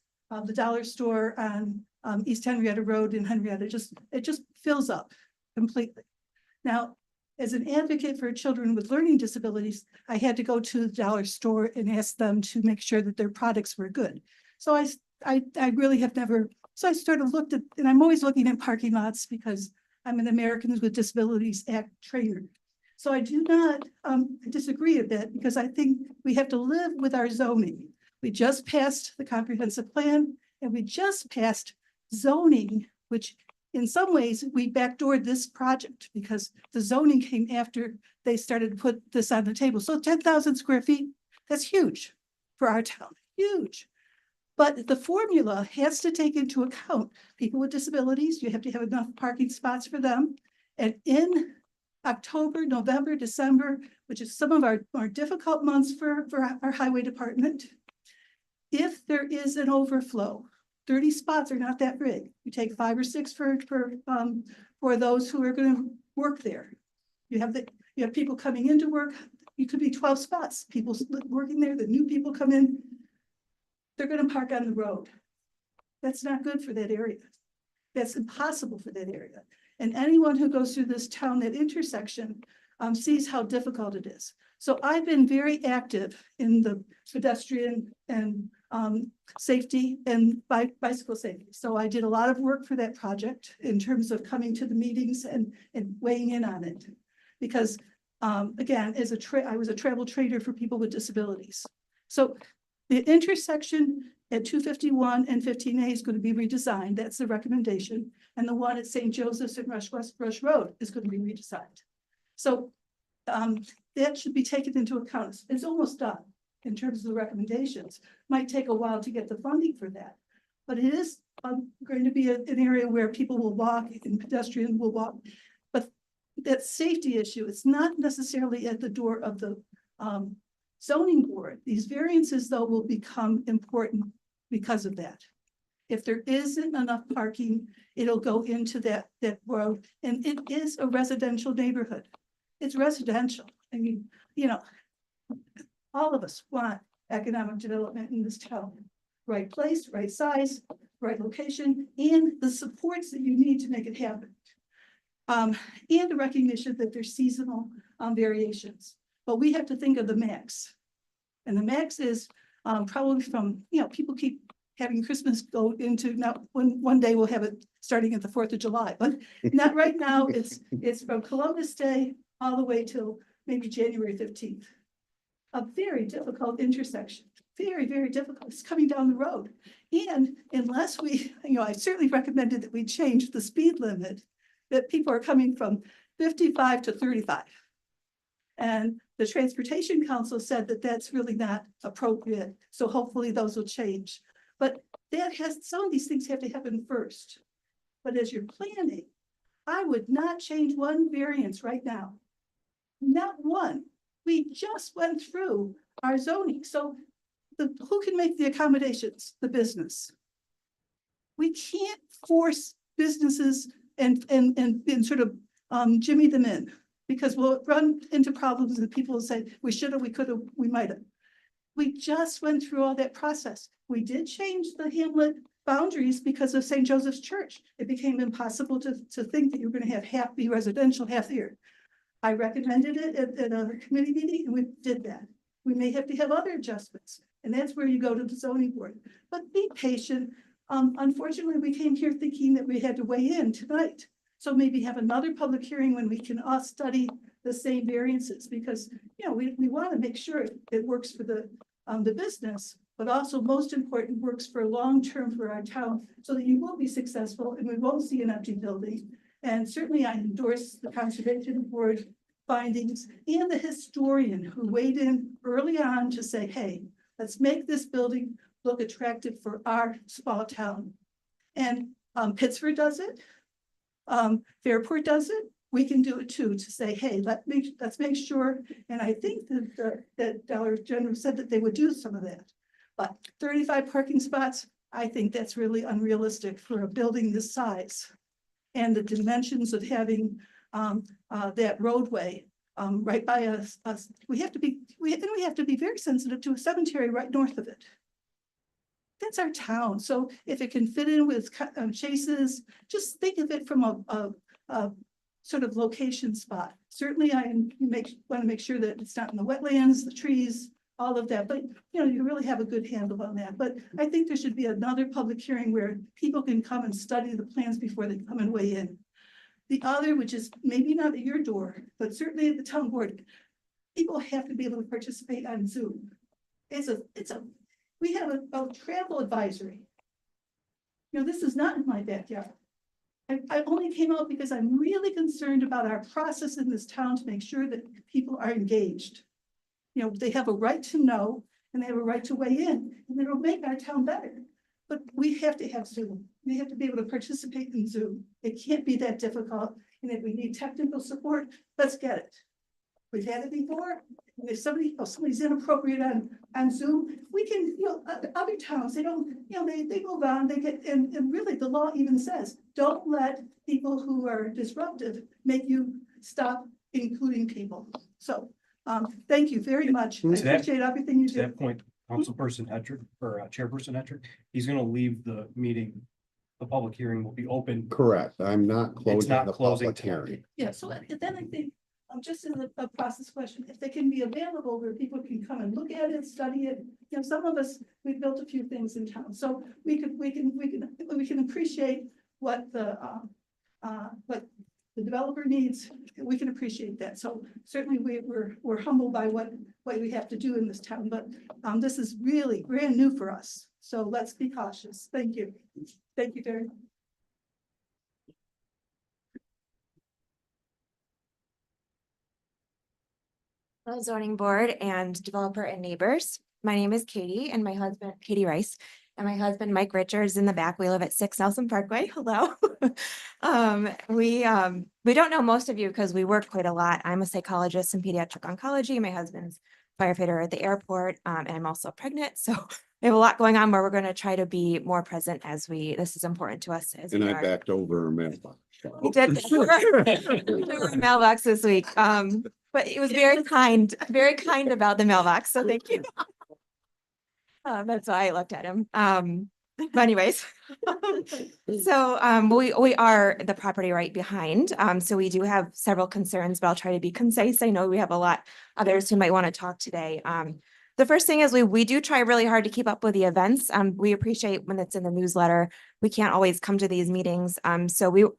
H: the dollar store on East Henrietta Road in Henrietta, it just fills up completely. Now, as an advocate for children with learning disabilities, I had to go to the dollar store and ask them to make sure that their products were good. So I really have never, so I looked at, and I'm always looking at parking lots because I'm an Americans with Disabilities Act trainer. So I do not disagree a bit, because I think we have to live with our zoning. We just passed the comprehensive plan, and we just passed zoning, which in some ways we backdoored this project because the zoning came after they started to put this on the table. So 10,000 square feet, that's huge for our town, huge. But the formula has to take into account people with disabilities. You have to have enough parking spots for them. And in October, November, December, which is some of our more difficult months for our highway department, if there is an overflow, 30 spots are not that big. You take 5 or 6 for those who are going to work there. You have people coming into work. You could be 12 spots. People working there. The new people come in. They're going to park on the road. That's not good for that area. That's impossible for that area. And anyone who goes through this town, that intersection, sees how difficult it is. So I've been very active in the pedestrian and safety and bicycle safety. So I did a lot of work for that project in terms of coming to the meetings and weighing in on it. Because again, I was a travel trainer for people with disabilities. So The intersection at 251 and 15A is going to be redesigned. That's the recommendation. And the one at St. Joseph's and Rush Road is going to be redesigned. So that should be taken into account. It's almost done in terms of the recommendations. Might take a while to get the funding for that. But it is going to be an area where people will walk and pedestrians will walk. But that safety issue, it's not necessarily at the door of the zoning board. These variances, though, will become important because of that. If there isn't enough parking, it'll go into that road, and it is a residential neighborhood. It's residential. I mean, you know, all of us want economic development in this town. Right place, right size, right location, and the supports that you need to make it happen. And a recognition that there's seasonal variations, but we have to think of the max. And the max is probably from, you know, people keep having Christmas go into, now one day we'll have it starting at the 4th of July, but not right now. It's from Columbus Day all the way till maybe January 15th. A very difficult intersection, very, very difficult. It's coming down the road. And unless we, you know, I certainly recommended that we change the speed limit, that people are coming from 55 to 35. And the Transportation Council said that that's really not appropriate. So hopefully those will change. But that has, some of these things have to happen first. But as you're planning, I would not change one variance right now. Not one. We just went through our zoning. So who can make the accommodations? The business. We can't force businesses and sort of jimmy them in, because we'll run into problems and people will say, we should have, we could have, we might have. We just went through all that process. We did change the hamlet boundaries because of St. Joseph's Church. It became impossible to think that you're going to have half be residential, half here. I recommended it at a committee meeting and we did that. We may have to have other adjustments, and that's where you go to the zoning board. But be patient. Unfortunately, we came here thinking that we had to weigh in tonight. So maybe have another public hearing when we can all study the same variances, because, you know, we want to make sure it works for the business, but also most important, works for long-term for our town, so that you will be successful and we won't see an empty building. And certainly I endorse the Conservation Board findings and the historian who weighed in early on to say, hey, let's make this building look attractive for our small town. And Pittsburgh does it. Fairport does it. We can do it too, to say, hey, let's make sure. And I think that Dollar General said that they would do some of that. But 35 parking spots, I think that's really unrealistic for a building this size. And the dimensions of having that roadway right by us, we have to be very sensitive to a cemetery right north of it. That's our town. So if it can fit in with Chase's, just think of it from a sort of location spot. Certainly I want to make sure that it's not in the wetlands, the trees, all of that, but you know, you really have a good handle on that. But I think there should be another public hearing where people can come and study the plans before they come and weigh in. The other, which is maybe not at your door, but certainly at the town board, people have to be able to participate on Zoom. We have a travel advisory. You know, this is not in my backyard. I only came out because I'm really concerned about our process in this town to make sure that people are engaged. You know, they have a right to know and they have a right to weigh in, and it'll make our town better. But we have to have Zoom. We have to be able to participate in Zoom. It can't be that difficult. And if we need technical support, let's get it. We've had it before. And if somebody's inappropriate on Zoom, we can, you know, other towns, they don't, you know, they move on, they get, and really the law even says, don't let people who are disruptive make you stop including people. So thank you very much. I appreciate everything you
C: To
H: do.
C: that point, Councilperson Hedrick, or Chairperson Hedrick, he's gonna leave the meeting. The public hearing will be open.
A: Correct. I'm not closing
C: not
A: the
C: closing
A: public
C: tonight.
A: hearing.
H: Yeah, so then I think, just as a process question, if they can be available where people can come and look at it, study it. You know, some of us, we've built a few things in town, so we can appreciate what the developer needs, we can appreciate that. So certainly we're humbled by what we have to do in this town, but this is really brand new for us. So let's be cautious. Thank you. Thank you very much.
I: Hello, zoning board and developer and neighbors. My name is Katie and my husband, Katie Rice, and my husband, Mike Richards, in the back. We live at 6 Nelson Parkway. Hello. We don't know most of you because we work quite a lot. I'm a psychologist in pediatric oncology. My husband's firefighter at the airport, and I'm also pregnant. So we have a lot going on where we're going to try to be more present this is important to us. As
A: And
I: we
A: I
I: are.
A: backed over a mailbox.
I: We did mailbox this week. But it was very kind about the mailbox. So thank you. That's why I looked at him. But anyways, so we are the property right behind. So we do have several concerns, but I'll try to be concise. I know we have a lot others who might want to talk today. The first thing is we do try really hard to keep up with the events. We appreciate when it's in the newsletter. We can't always come to these meetings. So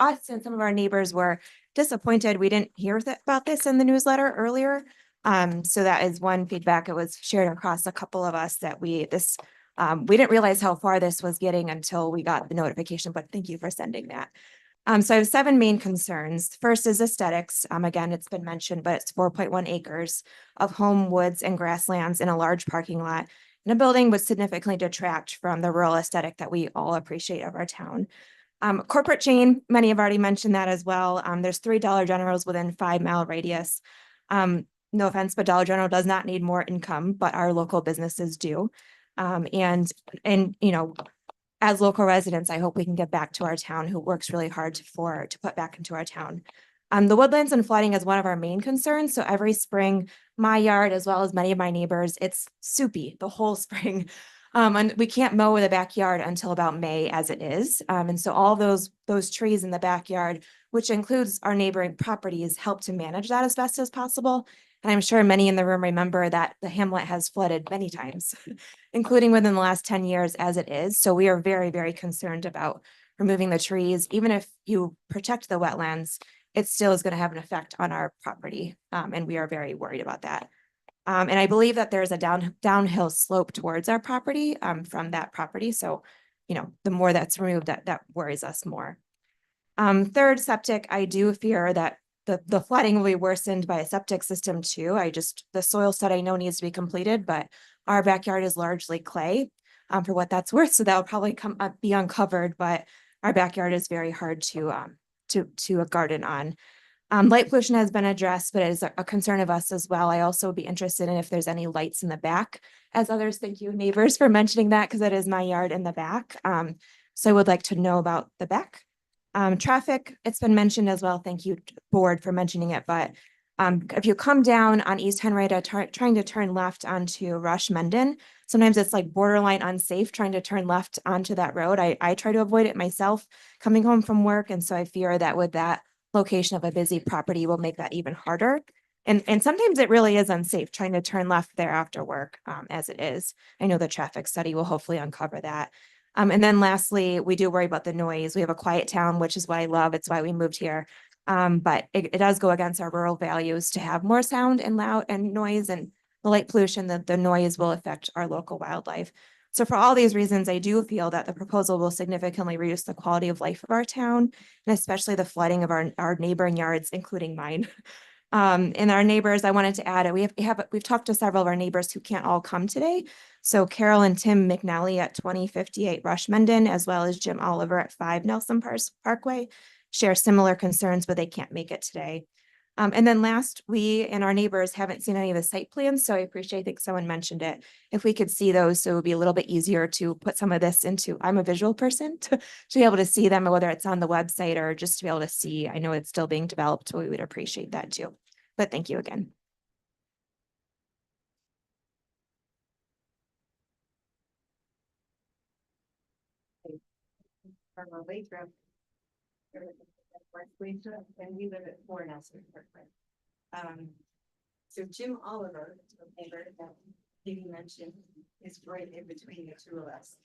I: us and some of our neighbors were disappointed. We didn't hear about this in the newsletter earlier. So that is one feedback. It was shared across a couple of us that we didn't realize how far this was getting until we got the notification, but thank you for sending that. So I have 7 main concerns. First is aesthetics. Again, it's been mentioned, but it's 4.1 acres of home, woods, and grasslands in a large parking lot. And a building would significantly detract from the rural aesthetic that we all appreciate of our town. Corporate chain, many have already mentioned that as well. There's 3 Dollar Generals within 5-mile radius. No offense, but Dollar General does not need more income, but our local businesses do. And you know, as local residents, I hope we can get back to our town who works really hard to put back into our town. The woodlands and flooding is one of our main concerns. So every spring, my yard, as well as many of my neighbors, it's soupy the whole spring. And we can't mow the backyard until about May as it is. And so all those trees in the backyard, which includes our neighboring properties, help to manage that as best as possible. And I'm sure many in the room remember that the hamlet has flooded many times, including within the last 10 years as it is. So we are very, very concerned about removing the trees. Even if you protect the wetlands, it still is going to have an effect on our property. And we are very worried about that. And I believe that there's a downhill slope towards our property from that property. So, you know, the more that's removed, that worries us more. Third, septic, I do fear that the flooding will be worsened by a septic system too. The soil study I know needs to be completed, but our backyard is largely clay for what that's worth. So that'll probably be uncovered, but our backyard is very hard to garden on. Light pollution has been addressed, but it is a concern of us as well. I also would be interested in if there's any lights in the back, as others. Thank you, neighbors, for mentioning that, because that is my yard in the back. So I would like to know about the back. Traffic, it's been mentioned as well. Thank you, board, for mentioning it. But if you come down on East Henrietta, trying to turn left onto Rush Mendon, sometimes it's like borderline unsafe trying to turn left onto that road. I try to avoid it myself coming home from work. And so I fear that with that location of a busy property will make that even harder. And sometimes it really is unsafe trying to turn left there after work as it is. I know the traffic study will hopefully uncover that. And then lastly, we do worry about the noise. We have a quiet town, which is what I love. It's why we moved here. But it does go against our rural values to have more sound and loud and noise, and the light pollution, the noise will affect our local wildlife. So for all these reasons, I do feel that the proposal will significantly reduce the quality of life of our town, and especially the flooding of our neighboring yards, including mine. And our neighbors, I wanted to add, we've talked to several of our neighbors who can't all come today. So Carol and Tim McNally at 2058 Rush Mendon, as well as Jim Oliver at 5 Nelson Parkway, share similar concerns, but they can't make it today. And then last, we and our neighbors haven't seen any of the site plans, so I think someone mentioned it. If we could see those, so it would be a little bit easier to put some of this into, I'm a visual person, to be able to see them, whether it's on the website or just to be able to see. I know it's still being developed, so we would appreciate that too. But thank you again.
J: And we live at 4 Nelson Parkway. So Jim Oliver, the neighbor that you mentioned, is right in between the two of us.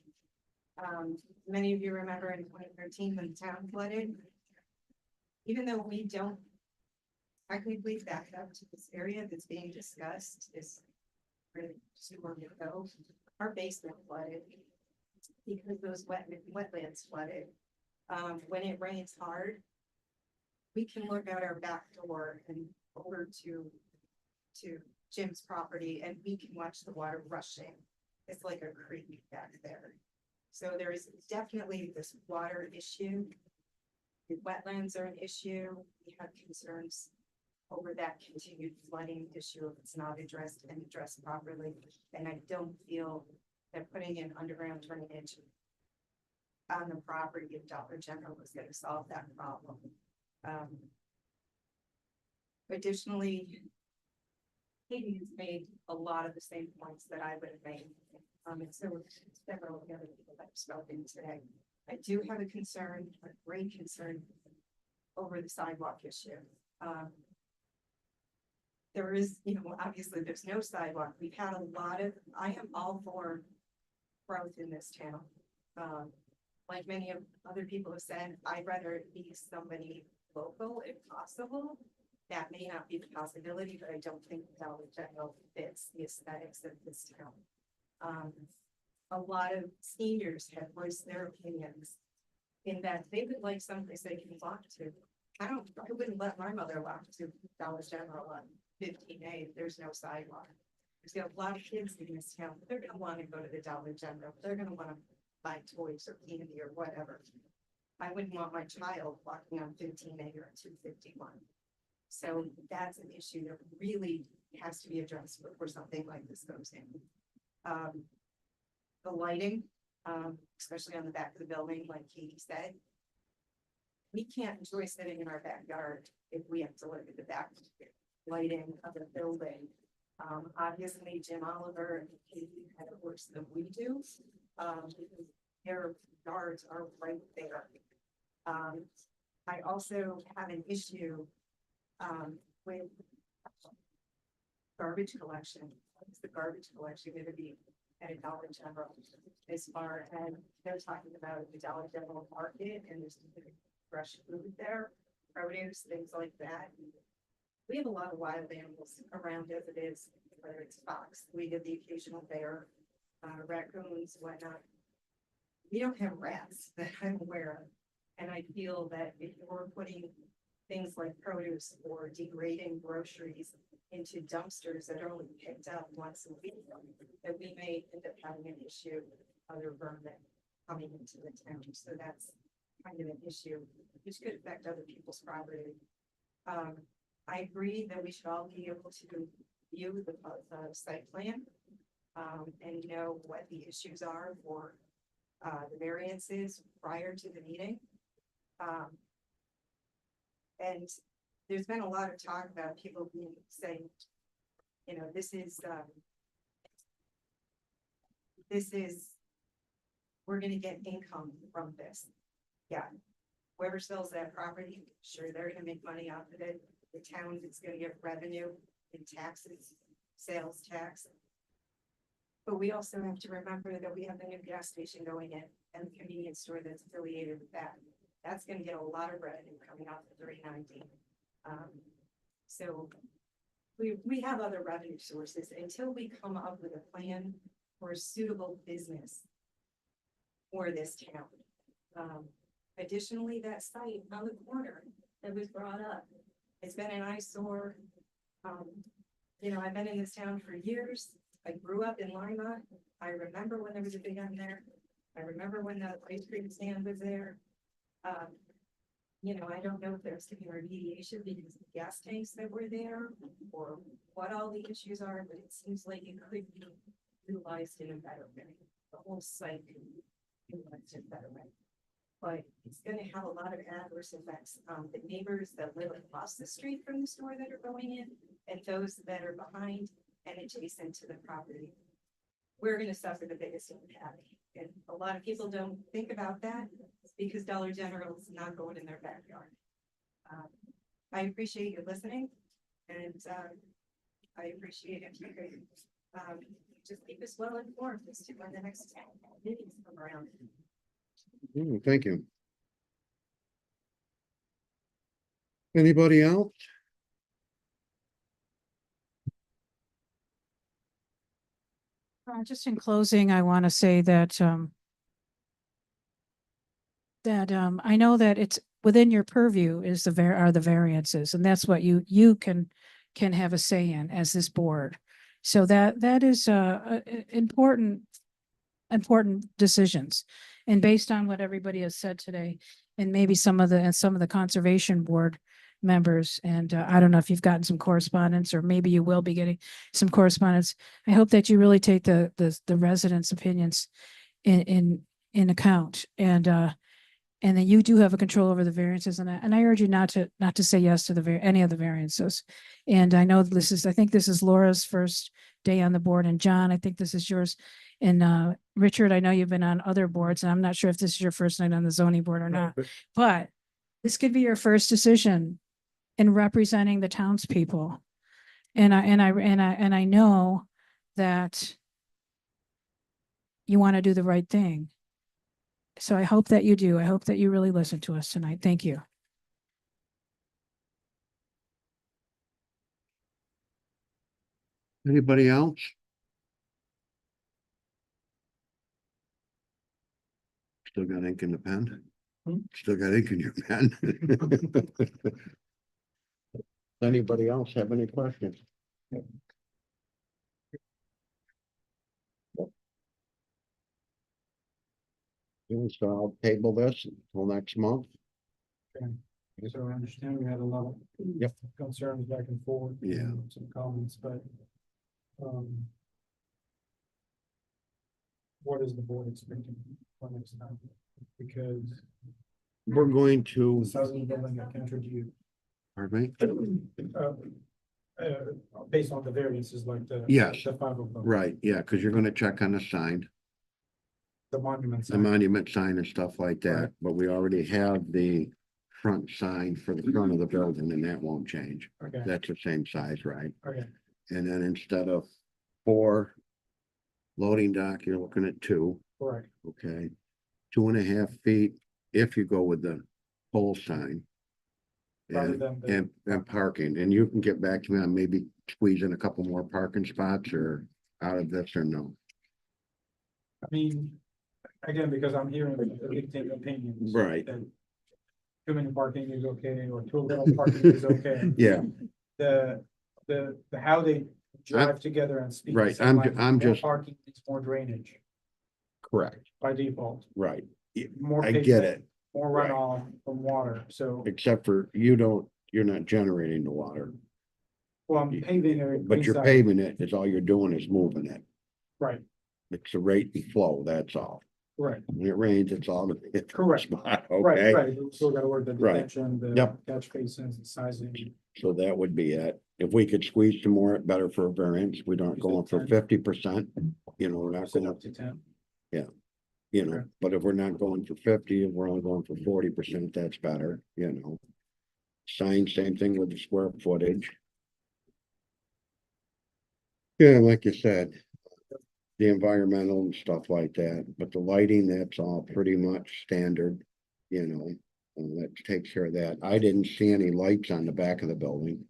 J: Many of you remember in 2013 when the town flooded. even though we don't technically back up to this area that's being discussed, is really just where we go. Our basement flooded because those wetlands flooded. When it rains hard, we can look out our back door and over to Jim's property and we can watch the water rushing. It's like a creek back there. So there is definitely this water issue. The wetlands are an issue. We have concerns over that continued flooding issue if it's not addressed and addressed properly. And I don't feel that putting in underground drainage on the property of Dollar General is going to solve that problem. Additionally, Katie has made a lot of the same points that I would have made. And so several of the other people that have spoken today. I do have a concern, a great concern over the sidewalk issue. There is, obviously there's no sidewalk. We've had a lot of, I am all for growth in this town. Like many of other people have said, I'd rather it be somebody local if possible. That may not be the possibility, but I don't think Dollar General fits the aesthetics of this town. A lot of seniors have voiced their opinions in that they would like someplace they can walk to. I wouldn't let my mother walk to Dollar General on 15A if there's no sidewalk. There's a lot of kids in this town, they're gonna want to go to the Dollar General. They're gonna want to buy toys or candy or whatever. I wouldn't want my child walking on 15A or 251. So that's an issue that really has to be addressed before something like this goes in. The lighting, especially on the back of the building, like Katie said. We can't enjoy sitting in our backyard if we have to look at the back lighting of the building. Obviously, Jim Oliver and Katie had it worse than we do. Because their yards are right there. I also have an issue with garbage collection. What is the garbage collection going to be at a Dollar General? As far as they're talking about the Dollar General market and there's fresh food there, produce, things like that. We have a lot of wild animals around as it is, whether it's fox, we get the occasional bear, raccoons, whatnot. We don't have rats that I'm aware of. And I feel that if we're putting things like produce or degrading groceries into dumpsters that are only picked up once a week, that we may end up having an issue of other vermin coming into the town. So that's kind of an issue which could affect other people's property. I agree that we should all be able to view the site plan and know what the issues are for the variances prior to the meeting. And there's been a lot of talk about people being saying, we're going to get income from this. Yeah. Whoever sells that property, sure, they're going to make money off of it. The town is going to get revenue in taxes, sales tax. But we also have to remember that we have the new gas station going in and the convenience store that's affiliated with that. That's going to get a lot of revenue coming off of 390. So we have other revenue sources until we come up with a plan for a suitable business for this town. Additionally, that site on the corner that was brought up, it's been an eyesore. I've been in this town for years. I grew up in Lima. I remember when there was a big one there. I remember when the ice cream stand was there. I don't know if there's to be remediation because of the gas tanks that were there or what all the issues are, but it seems like it could be utilized in a better way. The whole site could be utilized in a better way. But it's going to have a lot of adverse effects on the neighbors that live across the street from the store that are going in and those that are behind and adjacent to the property. We're going to suffer the biggest impact. And a lot of people don't think about that because Dollar General is not going in their backyard. I appreciate you listening and I appreciate if you could just keep us well informed as to when the next meetings come around.
A: Thank you. Anybody else?
G: Just in closing, I want to say that I know that it's within your purview is are the variances, and that's what you can have a say in as this board. So that is important decisions. And based on what everybody has said today, and maybe some of the conservation board members, and I don't know if you've gotten some correspondence, or maybe you will be getting some correspondence. I hope that you really take the residents' opinions in account, and that you do have a control over the variances, and I urge you not to say yes to any of the variances. And I know I think this is Laura's first day on the board, and John, I think this is yours. And Richard, I know you've been on other boards, and I'm not sure if this is your first night on the zoning board or not, but this could be your first decision in representing the townspeople. And I know that you want to do the right thing. So I hope that you do. I hope that you really listen to us tonight. Thank you.
A: Anybody else? Still got ink in the pen? Still got ink in your pen? Anybody else have any questions? Okay, so I'll table this until next month.
E: So I understand we had a lot of
A: Yep.
E: concerns back and forth.
A: Yeah.
E: and Some comments, but what is the board expecting for next time? Because
A: We're going to,
E: the southern building I can you,
A: pardon me?
E: Based on the variances like the.
A: Yes.
E: The five of them.
A: Right, yeah, because you're gonna check on the sign,
E: The monument.
A: the
E: sign.
A: monument sign and stuff like that,
E: Right.
A: but we already have the front sign for the front of the building, and that won't change.
E: Okay,
A: That's the same size, right?
E: okay,
A: And then instead of 4 loading dock, you're looking at 2,
E: correct.
A: okay? 2.5 feet if you go with the pole sign.
E: Rather
A: And,
E: than the-
A: and parking, and you can get back to me on maybe squeezing a couple more parking spots or out of this or no.
E: I mean, again, because I'm hearing conflicting opinions.
A: Right.
E: that Too many parking is okay, or too little parking is okay.
A: Yeah,
E: The how they drive together and speak. the
A: right,
E: same
A: I'm
E: language.
A: I'm
E: More
A: just-
E: Parking is more drainage
A: correct,
E: by default,
A: right.
E: more.
A: I get
E: pavement,
A: it,
E: More
A: Right.
E: runoff from water, so,
A: except for you're not generating the water,
E: well, I'm paving it.
A: but you're
E: inside.
A: paving it, is all you're doing is moving it.
E: Right,
A: It's a rate and flow, that's all.
E: right,
A: When it rains, it's all in the
E: Correct.
A: spot,
E: right,
A: okay?
E: right, we still gotta work the
A: Right.
E: detention, the
A: Yep.
E: catch basins, the sizing.
A: So that would be it. If we could squeeze some more, better for a variance. We aren't going for 50%. You know, we're not
E: Sit
A: going,
E: up to 10.
A: you know,
E: Okay.
A: but if we're not going for 50 and we're only going for 40%, that's better, you know. Sign, same thing with the square footage. Yeah, like you said, the environmental and stuff like that, but the lighting, that's all pretty much standard, you know. And that takes care of that. I didn't see any lights on the back of the building.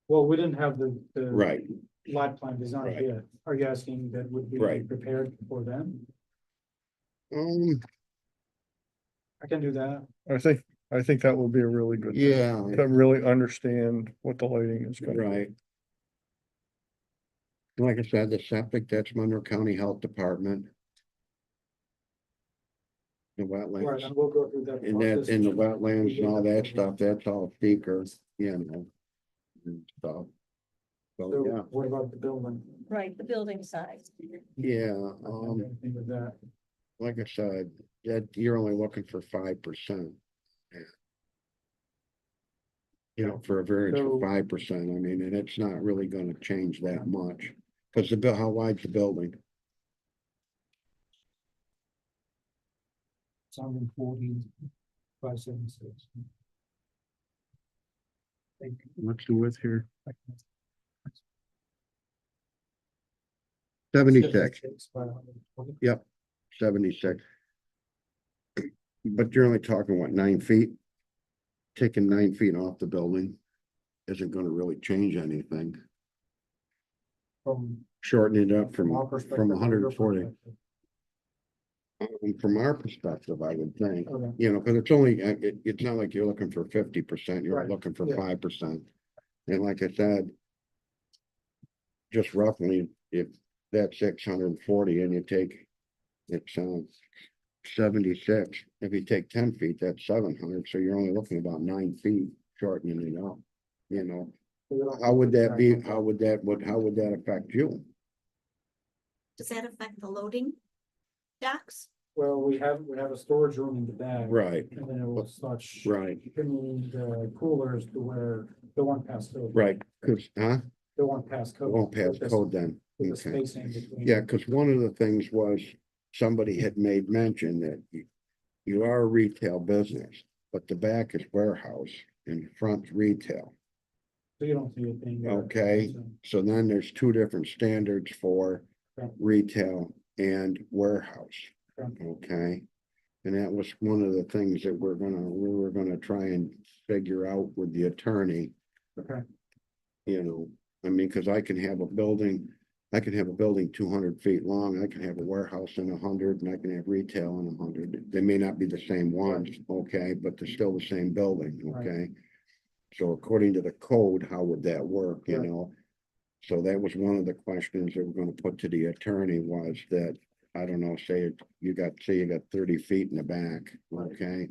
E: Well, we didn't have the.
A: Right.
E: Light plan design
A: Right.
E: yet. Are you asking that would be
A: Right.
E: prepared for them? I can do that.
F: I think that will be a really good. thing,
A: Yeah,
F: To really understand what the lighting is gonna be.
A: right. Like I said, the septic, that's Monroe County Health Department. The
E: Right,
A: wetlands,
E: and we'll go through that.
A: and that,
E: process.
A: in the wetlands and all that stuff, that's all speaker, you know. And stuff. So,
E: So
A: yeah,
E: what about the building?
D: Right, the building size.
A: yeah,
E: I can't do anything with that.
A: like I said, that you're only looking for 5%. You know, for a variance
E: So-
A: for 5%, I mean, and it's not really gonna change that much, cause the bill, how wide's the building?
E: 140, 576.
A: What's the width here? 76, 76. But you're only talking, what, 9 feet? taking 9 feet off the building isn't gonna really change anything.
E: From
A: Shortening it up
E: our
A: from
E: perspective. or your
A: 140.
E: perspective.
A: From our perspective, I would think,
E: Okay.
A: you know, because it's only, it's not like you're looking for 50%, you're
E: Right,
A: looking for
E: yeah.
A: 5%. And like I said, just roughly, if that's 640 and you take, it's 76, if you take 10 feet, that's 700, so you're only looking about 9 feet shortening it up, you know. How would that be, how would that affect you?
B: Does that affect the loading docks?
E: Well, we have a storage room in the back.
A: Right,
E: And then it will such.
A: right,
E: Bringing the coolers to where they won't pass code.
A: right, because, huh?
E: They won't pass code.
A: Won't pass
E: with the-
A: code then,
E: With the
A: okay.
E: spacing between.
A: Yeah, because one of the things was, somebody had made mention that you are a retail business, but the back is warehouse and front's retail.
E: So you don't see a thing. there.
A: Okay.
E: So,
A: So then there's two different standards for
E: Okay.
A: retail and warehouse.
E: Okay.
A: Okay? And that was one of the things that we were gonna try and figure out with the attorney,
E: Okay,
A: you know. I mean, because I can have a building 200 feet long, I can have a warehouse in 100, and I can have retail in 100. They may not be the same ones, okay, but they're still the same building,
E: Right.
A: okay? So according to the code, how would that work, you
E: Right.
A: know? So that was one of the questions that we're gonna put to the attorney was that, I don't know, say you got 30 feet in the back, okay?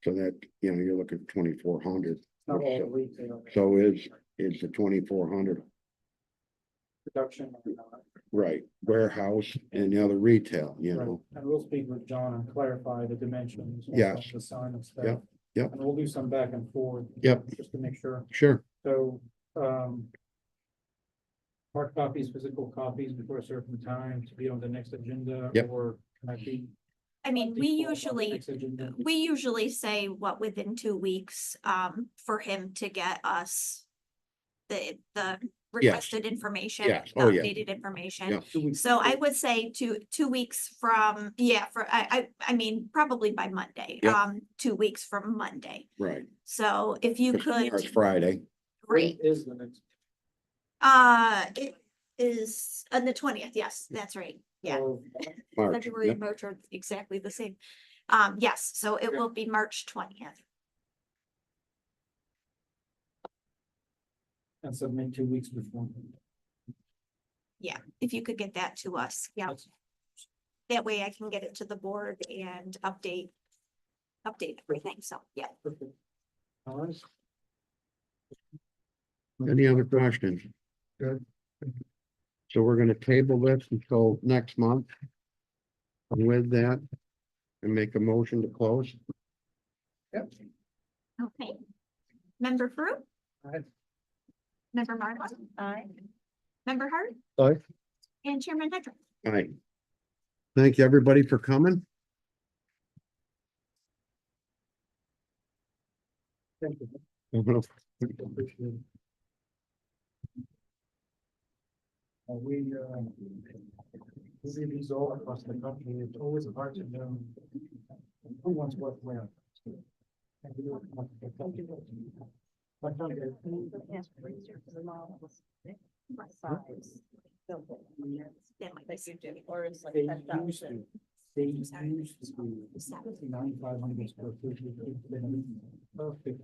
A: So that, you know, you're looking at 2,400.
E: not all retail.
A: So is the 2,400,
E: Production. or not.
A: right, warehouse and the other retail, you
E: Right.
A: know?
E: And we'll speak with John and clarify the dimensions. of
A: Yes.
E: The sign and stuff.
A: Yep, yep.
E: And we'll do some back and forth.
A: Yep.
E: Just to make sure.
A: Sure,
E: So, hard copies, physical copies before a certain time to be on the next agenda.
A: Yep.
E: Or can I be?
B: I mean, we
E: on the
B: usually,
E: next agenda?
B: we usually say what within 2 weeks, for him to get us the requested information,
A: Yes.
B: the
A: Oh, yeah.
B: updated information.
A: yeah,
E: 2 weeks.
B: So I would say 2 weeks from, I mean, probably by Monday,
A: Yeah.
B: 2 weeks from Monday.
A: right.
B: So if you
A: 'Cause tomorrow's
B: could,
A: Friday,
B: great,
E: When is the next?
B: it is on the 20th, yes, that's right, yeah.
E: of
A: March,
B: February
A: yep.
B: and March are exactly the same. Yes, so it will be March 20th.
E: And submit 2 weeks before.
B: Yeah, if you could get that to us, yeah.
E: That's-
B: That way I can get it to the board and update everything, so, yeah.
E: Perfect. All right.
A: Any other questions?
F: Good.
A: So we're gonna table this until next month. With that, and make a motion to close.
B: Okay. Member Fruit?
E: Aye.
B: Member Martin? Aye. Member Hart?
F: Aye.
B: And Chairman Hedrick?
A: All right. Thank you, everybody, for coming.
E: Thank you. Appreciate it. We see these all across the country. It's always hard to know who wants what where. And we don't want to get comfortable. But not get-
B: That might be soon.
J: Or it's like
E: They
J: 10,000.
E: used to, they used to be 9,500 square feet. It's been perfect.